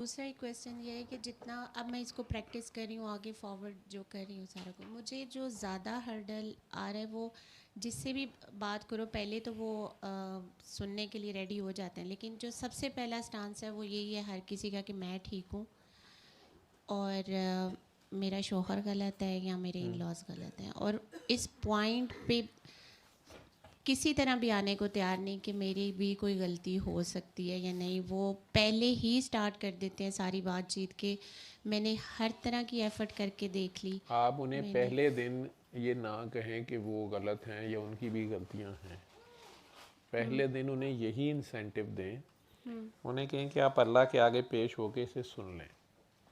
दूसरा एक क्वेश्चन ये है कि जितना अब मैं इसको प्रैक्टिस कर रही हूँ, आगे फॉरवर्ड जो कर रही हूँ सारा को, मुझे जो ज़्यादा हर्डल आ रहा है वो जिससे भी बात करो पहले तो वो सुनने के लिए रेडी हो जाते हैं, लेकिन जो सबसे पहला स्टांस है वो यही है हर किसी का कि मैं ठीक हूँ और मेरा शौहर गलत है या मेरे इन लॉज गलत हैं, और इस पॉइंट पे किसी तरह भी आने को तैयार नहीं कि मेरी भी कोई गलती हो सकती है या नहीं। वो पहले ही स्टार्ट कर देते हैं सारी बातचीत के मैंने हर तरह की एफर्ट करके देख ली। आप उन्हें मैंने पहले दिन ये ना कहें कि वो गलत हैं या उनकी भी गलतियां हैं। हम्म पहले दिन उन्हें यही इंसेंटिव दें, हम्म उन्हें कहें कि आप अल्लाह के आगे पेश होके इसे सुन लें।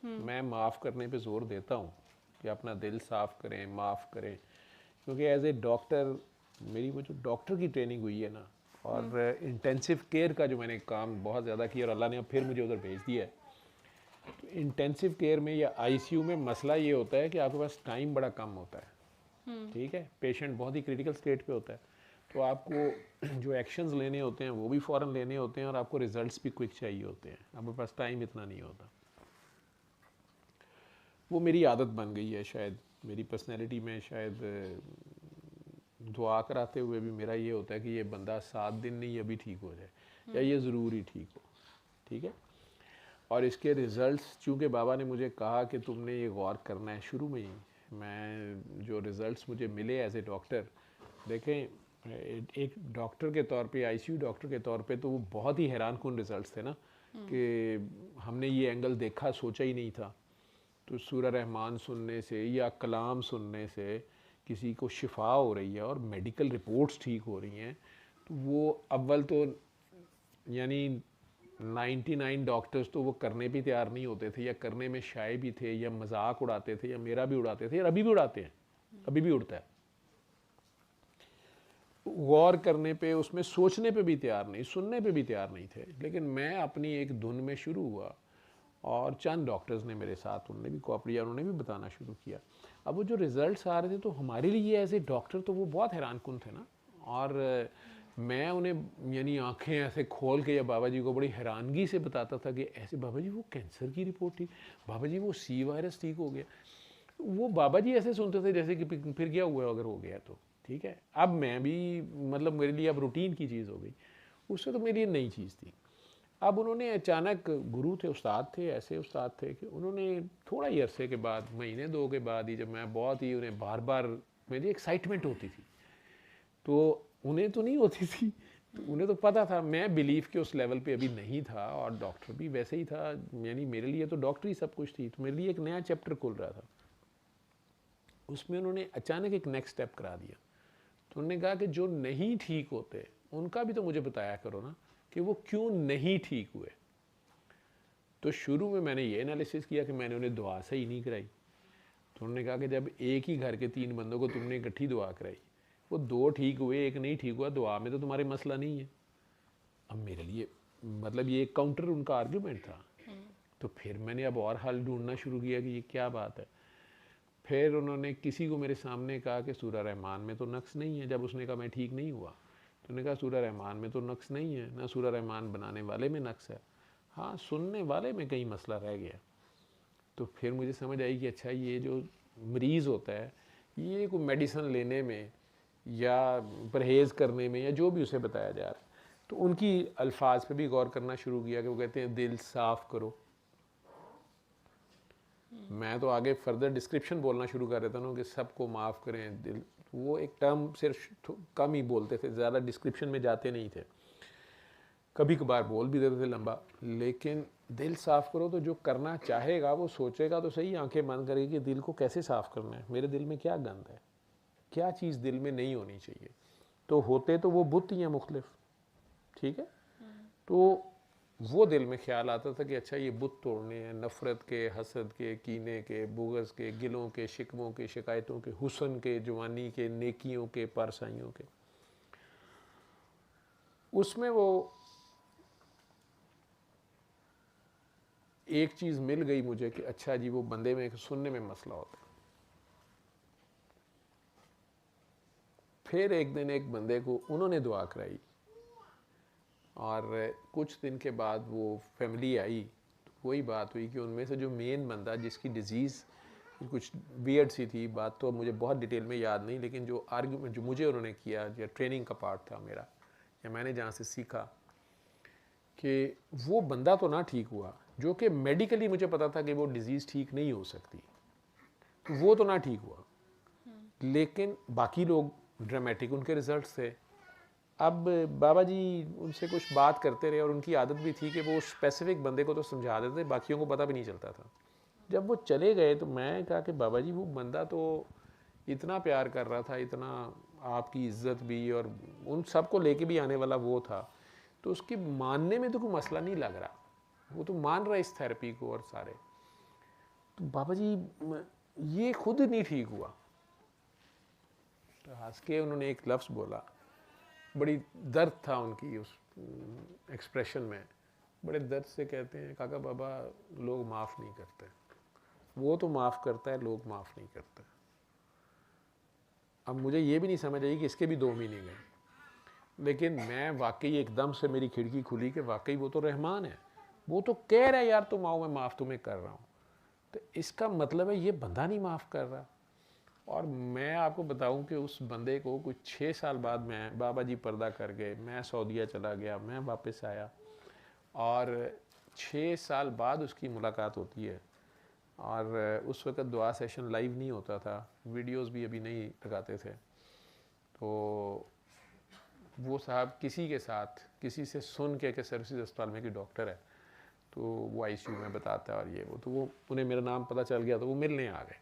हम्म मैं माफ़ करने पे ज़ोर देता हूँ कि अपना दिल साफ़ करें, माफ़ करें, क्योंकि एज ए डॉक्टर मेरी वो जो डॉक्टर की ट्रेनिंग हुई है ना, हम्म और इंटेंसिव केयर का जो मैंने काम बहुत ज़्यादा किया और अल्लाह ने अब फिर मुझे उधर भेज दिया है। तो इंटेंसिव केयर में या आईसीयू में मसला ये होता है कि आपके पास टाइम बड़ा कम होता है। हम्म ठीक है, पेशेंट बहुत ही क्रिटिकल स्टेट पे होता है, तो आपको जो एक्शंस लेने होते हैं वो भी फ़ौरन लेने होते हैं और आपको रिजल्ट्स भी क्विक चाहिए होते हैं, आपके पास टाइम इतना नहीं होता। वो मेरी आदत बन गई है, शायद मेरी पर्सनैलिटी में, शायद दुआ कराते हुए भी मेरा ये होता है कि ये बंदा 7 दिन नहीं अभी ठीक हो जाए, या ये ज़रूरी ठीक हो। ठीक है, और इसके रिज़ल्ट्स चूँकि बाबा ने मुझे कहा कि तुमने ये गौर करना है शुरू में ही, मैं जो रिज़ल्ट्स मुझे मिले एज ए डॉक्टर, देखें एक डॉक्टर के तौर पे, आईसीयू डॉक्टर के तौर पे, तो वो बहुत ही हैरान कुन रिज़ल्ट्स थे ना, कि हमने ये एंगल देखा, सोचा ही नहीं था। तो सूरह रहमान सुनने से या कलाम सुनने से किसी को शिफा हो रही है और मेडिकल रिपोर्ट्स ठीक हो रही हैं, तो वो अव्वल तो यानी 99 डॉक्टर्स तो वो करने भी तैयार नहीं होते थे, या करने में शाये भी थे, या मजाक उड़ाते थे, या मेरा भी उड़ाते थे, और अभी भी उड़ाते हैं, अभी भी उड़ता है। गौर करने पे, उसमें सोचने पे भी तैयार नहीं, सुनने पे भी तैयार नहीं थे। लेकिन मैं अपनी एक धुन में शुरू हुआ, और चंद डॉक्टर्स ने मेरे साथ, उन्होंने भी कोऑपरेट किया, उन्होंने भी बताना शुरू किया। अब वो जो रिजल्ट्स आ रहे थे तो हमारे लिए एज ए डॉक्टर तो वो बहुत हैरान कुन थे ना, और मैं उन्हें यानी आंखें ऐसे खोल के या बाबा जी को बड़ी हैरानगी से बताता था कि ऐसे बाबा जी वो कैंसर की रिपोर्ट ठीक, बाबा जी वो सी वायरस ठीक हो गया। वो बाबा जी ऐसे सुनते थे जैसे कि फिर क्या हुआ अगर हो गया तो। ठीक है, अब मैं भी, मतलब मेरे लिए अब रूटीन की चीज़ हो गई, उससे तो मेरे लिए नई चीज़ थी। अब उन्होंने अचानक, गुरु थे, उस्ताद थे, ऐसे उस्ताद थे कि उन्होंने थोड़ा ही अरसे के बाद, महीने दो के बाद ही, जब मैं बहुत ही उन्हें बार बार, मेरी एक्साइटमेंट होती थी, तो उन्हें तो नहीं होती थी, तो उन्हें तो पता था मैं बिलीव के उस लेवल पे अभी नहीं था, और डॉक्टर भी वैसे ही था, यानी मेरे लिए तो डॉक्टर ही सब कुछ थी, तो मेरे लिए एक नया चैप्टर खुल रहा था। उसमें उन्होंने अचानक एक नेक्स्ट स्टेप करा दिया। तो उन्होंने कहा कि जो नहीं ठीक होते उनका भी तो मुझे बताया करो ना कि वो क्यों नहीं ठीक हुए। तो शुरू में मैंने ये एनालिसिस किया कि मैंने उन्हें दुआ सही नहीं कराई। तो उन्होंने कहा कि जब एक ही घर के 3 बंदों को तुमने इकट्ठी दुआ कराई, वो 2 ठीक हुए, एक नहीं ठीक हुआ, दुआ में तो तुम्हारे मसला नहीं है। अब मेरे लिए, मतलब ये एक काउंटर उनका आर्ग्यूमेंट था। तो फिर मैंने अब और हल ढूंढना शुरू किया कि ये क्या बात है। फिर उन्होंने किसी को मेरे सामने कहा कि सूरह रहमान में तो नक्स नहीं है, जब उसने कहा मैं ठीक नहीं हुआ, तो उन्होंने कहा सूरह रहमान में तो नक्स नहीं है ना, सूरह रहमान बनाने वाले में नक्स है, हाँ सुनने वाले में कहीं मसला रह गया। तो फिर मुझे समझ आई कि अच्छा ये जो मरीज़ होता है, ये कोई मेडिसिन लेने में या परहेज़ करने में या जो भी उसे बताया जा रहा है, तो उनकी अल्फाज पे भी गौर करना शुरू किया कि वो कहते हैं दिल साफ़ करो। मैं तो आगे फर्दर डिस्क्रिप्शन बोलना शुरू कर देता हूँ कि सबको माफ़ करें दिल, वो एक टर्म सिर्फ कम ही बोलते थे, ज़्यादा डिस्क्रिप्शन में जाते नहीं थे, कभी कभार बोल भी देते थे लंबा। लेकिन दिल साफ़ करो, तो जो करना चाहेगा वो सोचेगा तो सही, आंखें बंद करके कि दिल को कैसे साफ़ करना है, मेरे दिल में क्या गंद है, क्या चीज़ दिल में नहीं होनी चाहिए। तो होते तो वो बुत ही हैं मुख्तलिफ। ठीक है, तो वो दिल में ख्याल आता था कि अच्छा ये बुत तोड़ने हैं, नफ़रत के, हसद के, कीने के, बुग़्ज़ के, गिलों के, शिकवों के, शिकायतों के, हुस्न के, जवानी के, नेकियों के, पारसाइयों के। उसमें वो एक चीज़ मिल गई मुझे कि अच्छा जी वो बंदे में सुनने में मसला होता है। फिर एक दिन एक बंदे को उन्होंने दुआ कराई, और कुछ दिन के बाद वो फैमिली आई, तो वही बात हुई कि उनमें से जो मेन बंदा जिसकी डिज़ीज़ कुछ वियर्ड सी थी, बात तो अब मुझे बहुत डिटेल में याद नहीं, लेकिन जो आर्ग्यूमेंट जो मुझे उन्होंने किया, या ट्रेनिंग का पार्ट था मेरा, या मैंने जहाँ से सीखा कि वो बंदा तो ना ठीक हुआ, जो कि मेडिकली मुझे पता था कि वो डिज़ीज़ ठीक नहीं हो सकती, तो वो तो ना ठीक हुआ, लेकिन बाकी लोग ड्रामेटिक उनके रिजल्ट्स थे। अब बाबा जी उनसे कुछ बात करते रहे और उनकी आदत भी थी कि वो स्पेसिफिक बंदे को तो समझा देते, बाकियों को पता भी नहीं चलता था। जब वो चले गए तो मैं कहा कि बाबा जी वो बंदा तो इतना प्यार कर रहा था, इतना आपकी इज्जत भी और उन सबको लेके भी आने वाला वो था, तो उसके मानने में तो कोई मसला नहीं लग रहा, वो तो मान रहा है इस थेरेपी को और सारे। तो बाबा जी ये खुद नहीं ठीक हुआ। तो हंस के उन्होंने एक लफ्ज़ बोला, बड़ी दर्द था उनकी उस एक्सप्रेशन में, बड़े दर्द से कहते हैं, काका बाबा लोग माफ़ नहीं करते, वो तो माफ़ करता है, लोग माफ़ नहीं करते। अब मुझे ये भी नहीं समझ आई कि इसके भी दो मीनिंग हैं, लेकिन मैं वाकई एकदम से मेरी खिड़की खुली कि वाकई वो तो रहमान है, वो तो कह रहा है यार तुम आओ मैं माफ़ तुम्हें कर रहा हूँ, तो इसका मतलब है ये बंदा नहीं माफ़ कर रहा। और मैं आपको बताऊं कि उस बंदे को कुछ 6 साल बाद मैं बाबा जी पर्दा कर गए, मैं सऊदीया चला गया, मैं वापस आया और 6 साल बाद उसकी मुलाकात होती है। और उस वक़्त दुआ सेशन लाइव नहीं होता था, वीडियोस भी अभी नहीं लगाते थे, तो वो साहब किसी के साथ किसी से सुन के सर्विसेज अस्पताल में कि डॉक्टर है, तो वो आईसीयू में बताता है और ये वो, तो वो उन्हें मेरा नाम पता चल गया, तो वो मिलने आ गए।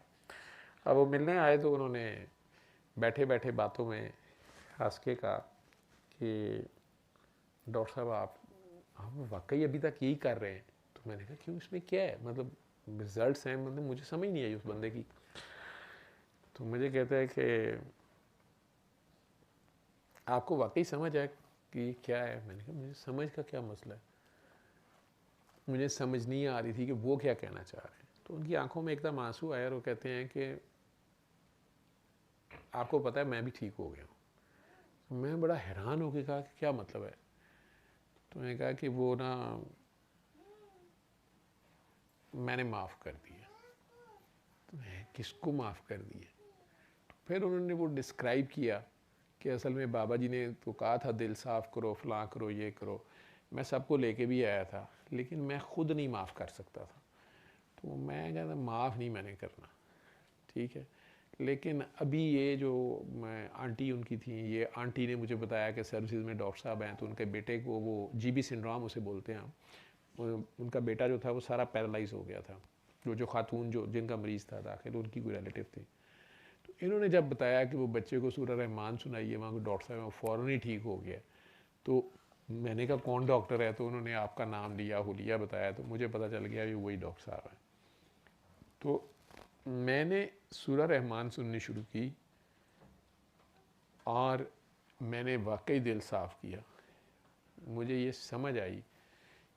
अब वो मिलने आए तो उन्होंने बैठे बैठे बातों में हंस के कहा कि डॉक्टर साहब आप वाकई अभी तक यही कर रहे हैं। तो मैंने कहा क्यों, इसमें क्या है, मतलब रिजल्ट्स हैं, मतलब मुझे समझ नहीं आई उस बंदे की। तो मुझे कहता है कि आपको वाकई समझ आए कि क्या है। मैंने कहा मुझे समझ का क्या मसला है, मुझे समझ नहीं आ रही थी कि वो क्या कहना चाह रहे हैं। तो उनकी आंखों में एकदम आंसू आया और वो कहते हैं कि आपको पता है मैं भी ठीक हो गया हूँ। तो मैं बड़ा हैरान होकर कहा कि क्या मतलब है। तो मैंने कहा कि वो ना मैंने माफ़ कर दिया। तो मैं किसको माफ़ कर दिया। तो फिर उन्होंने वो डिस्क्राइब किया कि असल में बाबा जी ने तो कहा था दिल साफ़ करो, फलां करो, ये करो, मैं सबको लेके भी आया था, लेकिन मैं ख़ुद नहीं माफ़ कर सकता था। तो मैं कहता माफ़ नहीं मैंने करना, ठीक है। लेकिन अभी ये जो मैं आंटी उनकी थी, ये आंटी ने मुझे बताया कि सर्विसेज में डॉक्टर साहब हैं, तो उनके बेटे को वो जीबी सिंड्रोम उसे बोलते हैं, उनका बेटा जो था वो सारा पैरालाइज हो गया था। जो खातून जो जिनका मरीज़ था दाखिल, उनकी कोई रिलेटिव थी। तो इन्होंने जब बताया कि वो बच्चे को सूरह रहमान सुनाइए, वहाँ को डॉक्टर साहब फ़ौरन ही ठीक हो गया। तो मैंने कहा कौन डॉक्टर है, तो उन्होंने आपका नाम लिया, हुलिया बताया, तो मुझे पता चल गया कि वही डॉक्टर साहब हैं। तो मैंने सूरह रहमान सुननी शुरू की और मैंने वाकई दिल साफ़ किया। मुझे ये समझ आई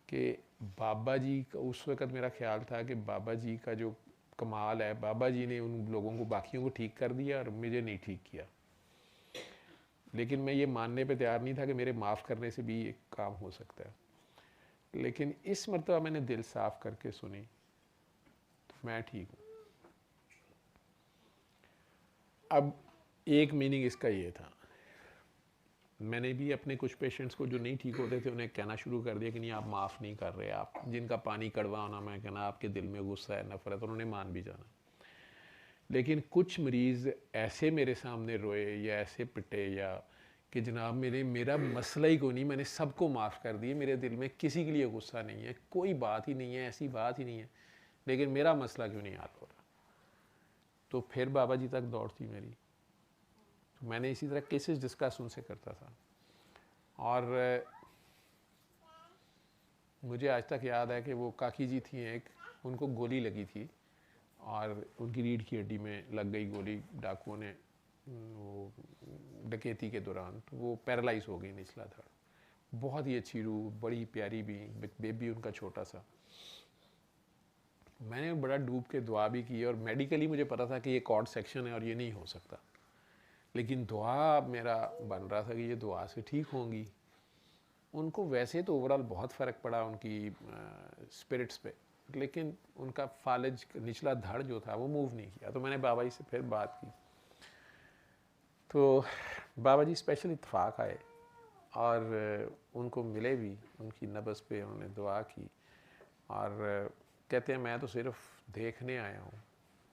कि बाबा जी का, उस वक़्त मेरा ख्याल था कि बाबा जी का जो कमाल है, बाबा जी ने उन लोगों को, बाकियों को ठीक कर दिया और मुझे नहीं ठीक किया। लेकिन मैं ये मानने पे तैयार नहीं था कि मेरे माफ़ करने से भी एक काम हो सकता है। लेकिन इस मरतबा मैंने दिल साफ़ करके सुनी तो मैं ठीक हूँ। अब एक मीनिंग इसका ये था, मैंने भी अपने कुछ पेशेंट्स को जो नहीं ठीक होते थे उन्हें कहना शुरू कर दिया कि नहीं आप माफ़ नहीं कर रहे, आप जिनका पानी कड़वा होना, मैं कहना आपके दिल में गुस्सा है, नफरत, उन्होंने मान भी जाना। लेकिन कुछ मरीज़ ऐसे मेरे सामने रोए या ऐसे पिटे या कि जनाब मेरा मसला ही कोई नहीं, मैंने सबको माफ़ कर दिया, मेरे दिल में किसी के लिए गुस्सा नहीं है, कोई बात ही नहीं है, ऐसी बात ही नहीं है, लेकिन मेरा मसला क्यों नहीं हल हो रहा। तो फिर बाबा जी तक दौड़ थी मेरी। तो मैंने इसी तरह केसेस डिस्कस उनसे करता था और मुझे आज तक याद है कि वो काकी जी थी एक, उनको गोली लगी थी और उनकी रीढ़ की हड्डी में लग गई गोली डाकुओं ने, वो डकैती के दौरान, तो वो पैरालाइज हो गई निचला धड़। बहुत ही अच्छी रूह, बड़ी प्यारी भी, बेबी उनका छोटा सा। मैंने बड़ा डूब के दुआ भी की और मेडिकली मुझे पता था कि ये कॉर्ड सेक्शन है और ये नहीं हो सकता, लेकिन दुआ मेरा बन रहा था कि ये दुआ से ठीक होंगी। उनको वैसे तो ओवरऑल बहुत फ़र्क पड़ा उनकी स्पिरिट्स पे, लेकिन उनका फालिज निचला धड़ जो था वो मूव नहीं किया। तो मैंने बाबा जी से फिर बात की, तो बाबा जी स्पेशल इत्तेफाक आए और उनको मिले भी, उनकी नब्ज़ पे उन्होंने दुआ की और कहते हैं मैं तो सिर्फ देखने आया हूँ।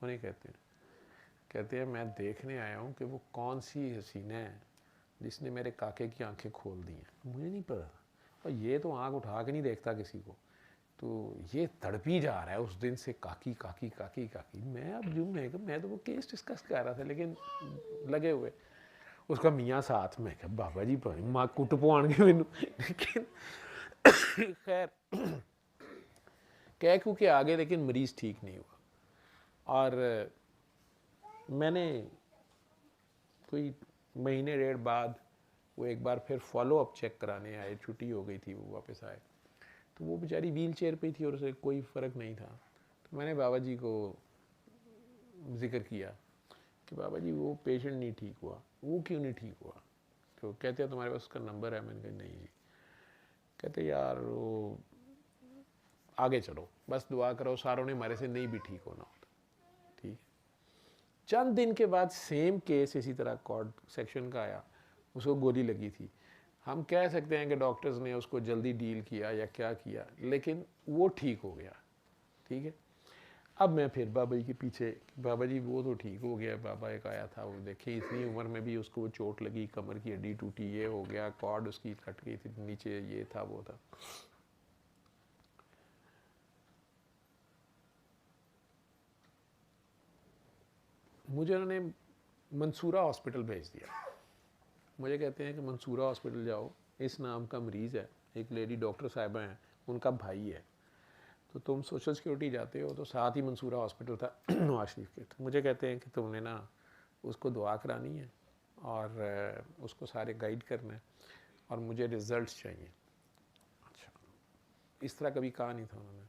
उन्हें कहते हैं मैं देखने आया हूँ कि वो कौन सी हसीना है जिसने मेरे काके की आंखें खोल दी हैं। मुझे नहीं पता, और ये तो आंख उठा के नहीं देखता किसी को, तो ये तड़पी जा रहा है उस दिन से, काकी काकी काकी काकी। मैं अब जो मैं तो वो केस डिस्कस कर रहा था, लेकिन लगे हुए उसका मियाँ साथ में, क्या बाबा जी माँ कुट पवान के मैनू, लेकिन खैर कह क्योंकि आगे, लेकिन मरीज़ ठीक नहीं हुआ। और मैंने कोई महीने डेढ़ बाद वो एक बार फिर फॉलो अप चेक कराने आए, छुट्टी हो गई थी, वो वापस आए, तो वो बेचारी व्हील चेयर पर थी और उसे कोई फ़र्क नहीं था। तो मैंने बाबा जी को जिक्र किया कि बाबा जी वो पेशेंट नहीं ठीक हुआ। वो क्यों नहीं ठीक हुआ? तो कहते हैं तुम्हारे पास उसका नंबर है? मैंने कहा नहीं जी। कहते यार वो आगे चलो, बस दुआ करो, सारों ने हमारे से नहीं भी ठीक होना होता। ठीक, चंद दिन के बाद सेम केस इसी तरह कॉर्ड सेक्शन का आया, उसको गोली लगी थी। हम कह सकते हैं कि डॉक्टर्स ने उसको जल्दी डील किया या क्या किया, लेकिन वो ठीक हो गया। ठीक है, अब मैं फिर बाबा जी के पीछे, बाबा जी वो तो ठीक हो गया। बाबा एक आया था, वो देखिए इतनी उम्र में भी उसको वो चोट लगी, कमर की हड्डी टूटी, ये हो गया, कॉर्ड उसकी कट गई थी नीचे, ये था वो था। मुझे उन्होंने मंसूरा हॉस्पिटल भेज दिया। मुझे कहते हैं कि मंसूरा हॉस्पिटल जाओ, इस नाम का मरीज़ है, एक लेडी डॉक्टर साहिबा हैं, उनका भाई है, तो तुम सोशल सिक्योरिटी जाते हो, तो साथ ही मंसूरा हॉस्पिटल था नवाज शरीफ के। तो मुझे कहते हैं कि तुमने ना उसको दुआ करानी है और उसको सारे गाइड करना है और मुझे रिज़ल्ट्स चाहिए। अच्छा, इस तरह कभी कहा नहीं था उन्होंने।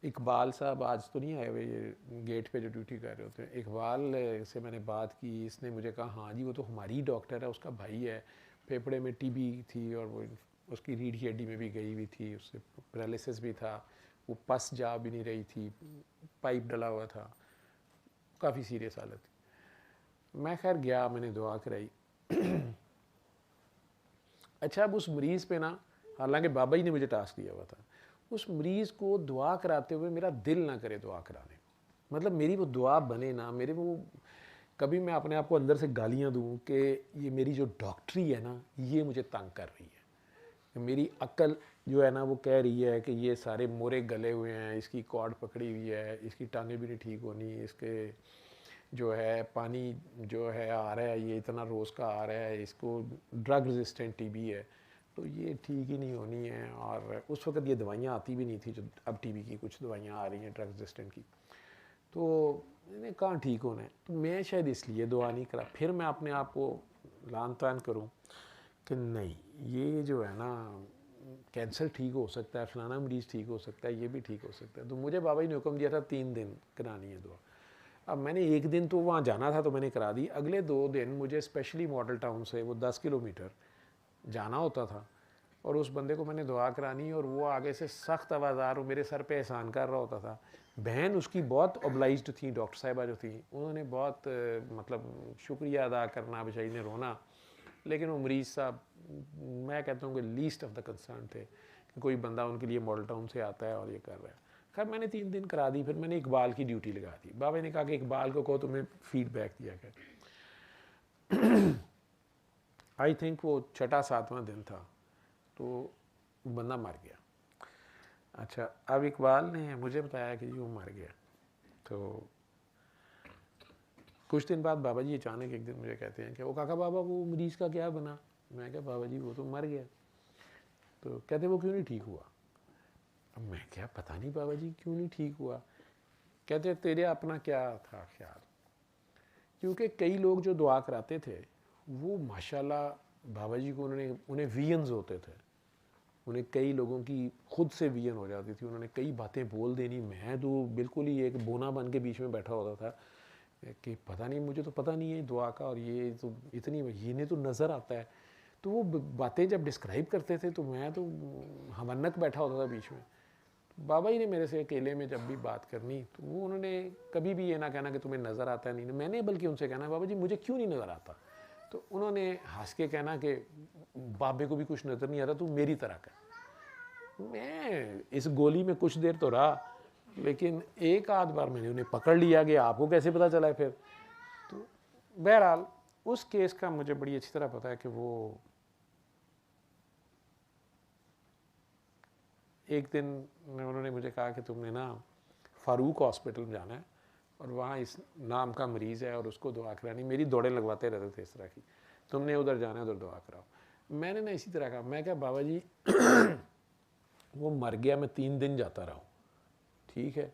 इकबाल साहब आज तो नहीं आए हुए, ये गेट पे जो ड्यूटी कर रहे होते हैं, इकबाल से मैंने बात की, इसने मुझे कहा हाँ जी वो तो हमारी डॉक्टर है, उसका भाई है, फेफड़े में टीबी थी और वो उसकी रीढ़ की हड्डी में भी गई हुई थी, उससे पैरालिसिस भी था, वो पस जा भी नहीं रही थी, पाइप डला हुआ था, काफ़ी सीरियस हालत थी। मैं खैर गया, मैंने दुआ कराई। अच्छा, अब उस मरीज़ पे ना, हालांकि बाबा जी ने मुझे टास्क दिया हुआ था, उस मरीज़ को दुआ कराते हुए मेरा दिल ना करे दुआ कराने को, मतलब मेरी वो दुआ बने ना, मेरे वो कभी मैं अपने आप को अंदर से गालियाँ दूँ कि ये मेरी जो डॉक्टरी है ना, ये मुझे तंग कर रही है, मेरी अक्ल जो है ना वो कह रही है कि ये सारे मोरे गले हुए हैं, इसकी कॉर्ड पकड़ी हुई है, इसकी टांगें भी नहीं ठीक होनी, इसके जो है पानी जो है आ रहा है, ये इतना रोज़ का आ रहा है, इसको ड्रग रेजिस्टेंट टीबी है, तो ये ठीक ही नहीं होनी है। और उस वक्त ये दवाइयाँ आती भी नहीं थी जो अब टीबी की कुछ दवाइयाँ आ रही हैं ड्रग रेजिस्टेंट की, तो इन्हें कहाँ ठीक होना है। तो मैं शायद इसलिए दुआ नहीं करा। फिर मैं अपने आप को लान तान करूँ कि नहीं, ये जो है ना कैंसर ठीक हो सकता है, फलाना मरीज़ ठीक हो सकता है, ये भी ठीक हो सकता है। तो मुझे बाबा जी ने हुक्म दिया था 3 दिन करानी है दुआ। अब मैंने एक दिन तो वहाँ जाना था तो मैंने करा दी, अगले 2 दिन मुझे स्पेशली मॉडल टाउन से वो 10 किलोमीटर जाना होता था और उस बंदे को मैंने दुआ करानी, और वो आगे से सख्त आवाज़ार वो मेरे सर पे एहसान कर रहा होता था। बहन उसकी बहुत ओबलाइज्ड थी, डॉक्टर साहिबा जो थी उन्होंने बहुत मतलब शुक्रिया अदा करना, बेचारी ने रोना, लेकिन वो मरीज़ साहब मैं कहता हूँ कि लीस्ट ऑफ द कंसर्न थे कि कोई बंदा उनके लिए मॉडल टाउन से आता है और ये कर रहा है। खैर मैंने 3 दिन करा दी, फिर मैंने इकबाल की ड्यूटी लगा दी। बाबा ने कहा कि इकबाल को कहो तुम्हें फीडबैक दिया कर। आई थिंक वो 6वां-7वां दिन था तो बंदा मर गया। अच्छा, अब इकबाल ने मुझे बताया कि वो मर गया। तो कुछ दिन बाद बाबा जी अचानक एक दिन मुझे कहते हैं कि वो काका बाबा वो मरीज़ का क्या बना? मैं क्या बाबा जी वो तो मर गया। तो कहते वो क्यों नहीं ठीक हुआ? अब मैं क्या पता नहीं बाबा जी क्यों नहीं ठीक हुआ। कहते तेरे अपना क्या था ख्याल? क्योंकि कई लोग जो दुआ कराते थे वो माशाल्लाह बाबा जी को उन्हें वियंस होते थे, उन्हें कई लोगों की खुद से वियन हो जाती थी, उन्होंने कई बातें बोल देनी। मैं तो बिल्कुल ही एक बोना बन के बीच में बैठा होता था कि पता नहीं, मुझे तो पता नहीं है दुआ का, और ये तो इतनी इन्हें तो नज़र आता है। तो वो बातें जब डिस्क्राइब करते थे तो मैं तो हमन्नक बैठा होता था बीच में। बाबा जी ने मेरे से अकेले में जब भी बात करनी तो वो उन्होंने कभी भी ये ना कहना कि तुम्हें नज़र आता है नहीं, मैंने बल्कि उनसे कहना बाबा जी मुझे क्यों नहीं नज़र आता, तो उन्होंने हंस के कहना कि बाबे को भी कुछ नज़र नहीं आता, तू मेरी तरह कर। मैं इस गोली में कुछ देर तो रहा, लेकिन एक आध बार मैंने उन्हें पकड़ लिया कि आपको कैसे पता चला है फिर। तो बहरहाल उस केस का मुझे बड़ी अच्छी तरह पता है कि वो एक दिन उन्होंने मुझे कहा कि तुमने ना फारूक हॉस्पिटल में जाना है और वहाँ इस नाम का मरीज़ है और उसको दुआ करानी, मेरी दौड़ें लगवाते रहते थे इस तरह की, तुमने उधर जाना है उधर दुआ कराओ। मैंने ना इसी तरह कहा, मैं क्या बाबा जी वो मर गया, मैं 3 दिन जाता रहा हूँ, ठीक है,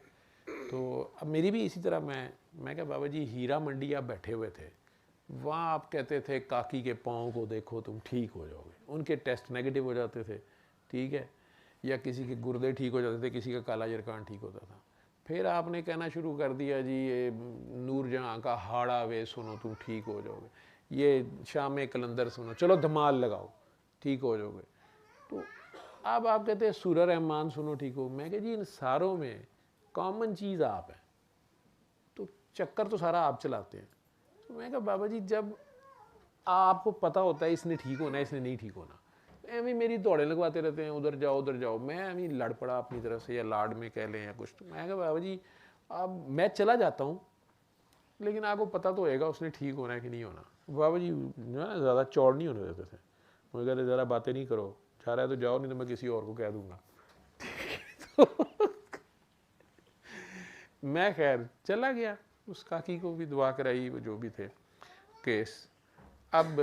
तो अब मेरी भी इसी तरह मैं क्या बाबा जी हीरा मंडी आप बैठे हुए थे, वहाँ आप कहते थे काकी के पाँव को देखो तुम ठीक हो जाओगे, उनके टेस्ट नेगेटिव हो जाते थे, ठीक है, या किसी के गुर्दे ठीक हो जाते थे, किसी का काला जरकान ठीक होता था। फिर आपने कहना शुरू कर दिया जी ये नूरजहाँ का हाड़ा वे सुनो तुम ठीक हो जाओगे, ये शाम कलंदर सुनो, चलो धमाल लगाओ ठीक हो जाओगे। तो अब आप कहते हैं सूरह रहमान सुनो ठीक हो, मैं कह जी इन सारों में कॉमन चीज़ आप है, तो चक्कर तो सारा आप चलाते हैं। तो मैं कहा बाबा जी जब आपको पता होता है इसने ठीक होना है इसने नहीं ठीक होना, एवं मेरी दौड़ें लगवाते रहते हैं उधर जाओ, मैं एवं लड़ पड़ा अपनी तरफ से या लाड में कह लें या कुछ। तो मैं कहा बाबा जी अब मैं चला जाता हूँ लेकिन आपको पता तो होएगा उसने ठीक होना है कि नहीं होना। बाबा जी ना ज़्यादा चौड़ नहीं होने देते थे, मुझे कहते ज़रा बातें नहीं करो, चाह रहा है तो जाओ नहीं तो मैं किसी और को कह दूँगा। तो मैं खैर चला गया, उस काकी को भी दुआ कराई, वो जो भी थे केस। अब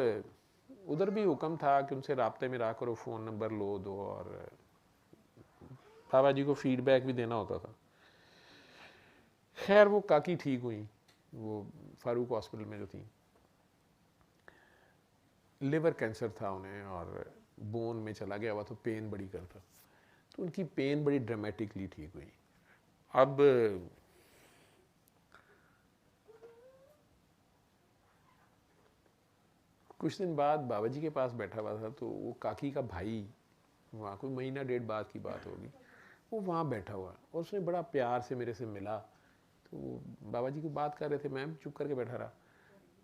उधर भी हुक्म था कि उनसे राब्ते में रहा करो, फ़ोन नंबर लो दो, और बाबा जी को फीडबैक भी देना होता था। खैर वो काकी ठीक हुई, वो फारूक हॉस्पिटल में जो थी, लिवर कैंसर था उन्हें और बोन में चला गया हुआ, तो पेन बड़ी करता, तो उनकी पेन बड़ी ड्रामेटिकली ठीक हुई। अब कुछ दिन बाद बाबा जी के पास बैठा हुआ था, तो वो काकी का भाई, वहाँ कोई महीना डेढ़ बाद की बात होगी, वो वहाँ बैठा हुआ और उसने बड़ा प्यार से मेरे से मिला। तो बाबा जी को बात कर रहे थे, मैं चुप करके बैठा रहा।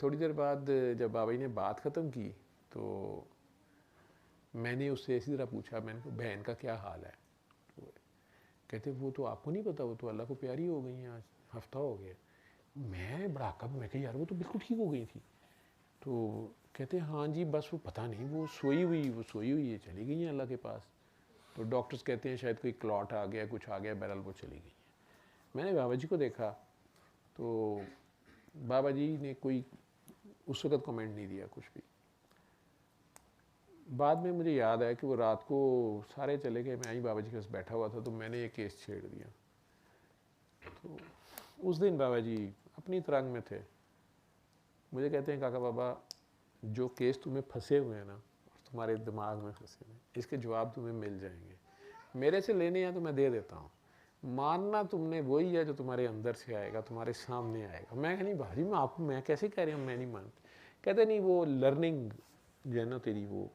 थोड़ी देर बाद जब बाबा जी ने बात ख़त्म की तो मैंने उससे इसी तरह पूछा, मैंने कहा बहन का क्या हाल है, तो कहते वो तो आपको नहीं पता, वो तो अल्लाह को प्यारी हो गई हैं, आज हफ्ता हो गया। मैं बड़ा कब, मैं कहा यार वो तो बिल्कुल ठीक हो गई थी। तो कहते हाँ जी बस वो पता नहीं वो सोई हुई है, चली गई हैं अल्लाह के पास। तो डॉक्टर्स कहते हैं शायद कोई क्लॉट आ गया, कुछ आ गया, बहरहाल वो चली गई हैं। मैंने बाबा जी को देखा तो बाबा जी ने कोई उस वक़्त कमेंट नहीं दिया कुछ भी। बाद में मुझे याद आया कि वो रात को सारे चले गए, मैं ही बाबा जी के पास बैठा हुआ था, तो मैंने ये केस छेड़ दिया। तो उस दिन बाबा जी अपनी तरंग में थे, मुझे कहते हैं काका बाबा जो केस तुम्हें फंसे हुए हैं ना, तुम्हारे दिमाग में फंसे हुए, इसके जवाब तुम्हें मिल जाएंगे, मेरे से लेने हैं तो मैं दे देता हूँ, मानना तुमने वही है जो तुम्हारे अंदर से आएगा, तुम्हारे सामने आएगा। मैं कहा नहीं भाजी मैं आपको, मैं कैसे कह रही हूँ, मैं नहीं मानती। कहते नहीं वो लर्निंग जो है ना तेरी, वो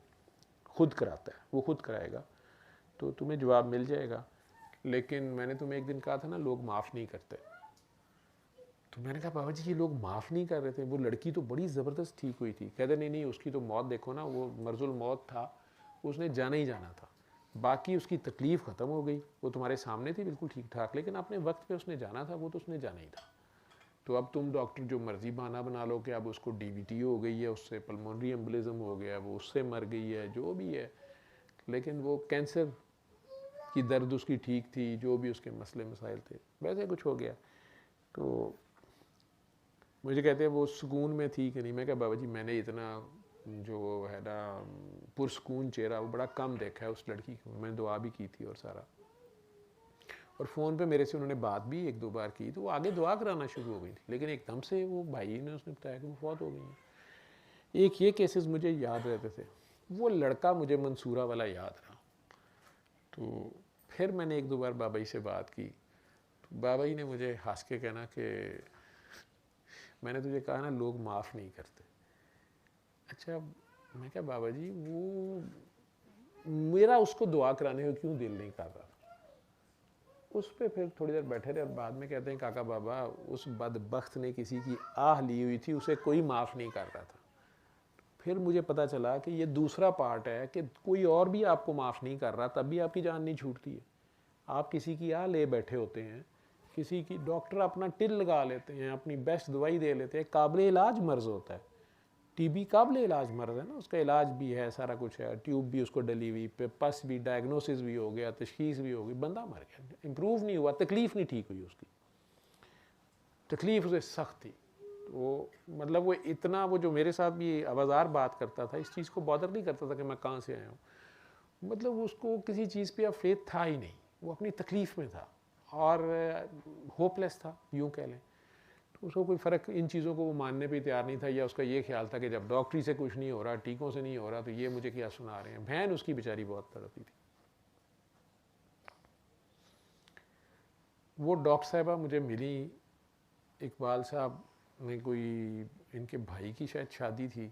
खुद कराता है, वो खुद कराएगा, तो तुम्हें जवाब मिल जाएगा। लेकिन मैंने तुम्हें एक दिन कहा था ना लोग माफ़ नहीं करते, तो मैंने कहा बाबा जी ये लोग माफ़ नहीं कर रहे थे, वो लड़की तो बड़ी ज़बरदस्त ठीक हुई थी। कहते नहीं नहीं उसकी तो मौत देखो ना, वो मर्जुल मौत था, उसने जाना ही जाना था, बाकी उसकी तकलीफ़ ख़त्म हो गई, वो तुम्हारे सामने थी बिल्कुल ठीक ठाक, लेकिन अपने वक्त पे उसने जाना था, वो तो उसने जाना ही था। तो अब तुम डॉक्टर जो मर्जी बहाना बना लो कि अब उसको डीवीटी हो गई है, उससे पल्मोनरी एम्बोलिज्म हो गया, वो उससे मर गई है, जो भी है, लेकिन वो कैंसर की दर्द उसकी ठीक थी, जो भी उसके मसले मसाइल थे, वैसे कुछ हो गया। तो मुझे कहते हैं वो सुकून में थी कि नहीं। मैं क्या बाबा जी मैंने इतना जो है ना पुरसकून चेहरा वो बड़ा कम देखा है उस लड़की को, मैंने दुआ भी की थी और सारा, और फ़ोन पे मेरे से उन्होंने बात भी एक दो बार की, तो वो आगे दुआ कराना शुरू हो गई थी, लेकिन एकदम से वो भाई ने उसने बताया कि वो फौत हो गई हैं। एक ये केसेस मुझे याद रहते थे, वो लड़का मुझे मंसूरा वाला याद रहा। तो फिर मैंने एक दो बार बाबा जी से बात की, तो बाबा जी ने मुझे हंस के कहना कि मैंने तुझे कहा ना लोग माफ़ नहीं करते। अच्छा, मैं क्या बाबा जी वो मेरा उसको दुआ कराने को क्यों दिल नहीं कर रहा था। उस पे फिर थोड़ी देर बैठे रहे और बाद में कहते हैं काका बाबा उस बदबख्त ने किसी की आह ली हुई थी, उसे कोई माफ़ नहीं कर रहा था। फिर मुझे पता चला कि ये दूसरा पार्ट है कि कोई और भी आपको माफ़ नहीं कर रहा तब भी आपकी जान नहीं छूटती है। आप किसी की आह ले बैठे होते हैं, किसी की डॉक्टर अपना टिल लगा लेते हैं, अपनी बेस्ट दवाई दे लेते हैं, काबिल इलाज मर्ज़ होता है। टीबी काबिल इलाज मर्ज़ है ना, उसका इलाज भी है, सारा कुछ है, ट्यूब भी उसको डली हुई, पस भी, डायग्नोसिस भी हो गया, तशखीस भी हो गई, बंदा मर गया, इम्प्रूव नहीं हुआ, तकलीफ़ नहीं ठीक हुई उसकी, तकलीफ़ उसे सख्त थी। वो मतलब वो इतना, वो जो मेरे साथ भी आवाज़ार बात करता था, इस चीज़ को बॉदर नहीं करता था कि मैं कहाँ से आया हूँ, मतलब उसको किसी चीज़ पे अब फेथ था ही नहीं, वो अपनी तकलीफ़ में था और होपलेस था यूँ कह लें। तो उसको कोई फ़र्क इन चीज़ों को वो मानने पे तैयार नहीं था, या उसका ये ख्याल था कि जब डॉक्टरी से कुछ नहीं हो रहा, टीकों से नहीं हो रहा, तो ये मुझे क्या सुना रहे हैं। बहन उसकी बेचारी बहुत तड़पी थी। वो डॉक्टर साहिबा मुझे मिली, इकबाल साहब ने कोई इनके भाई की शायद शादी थी,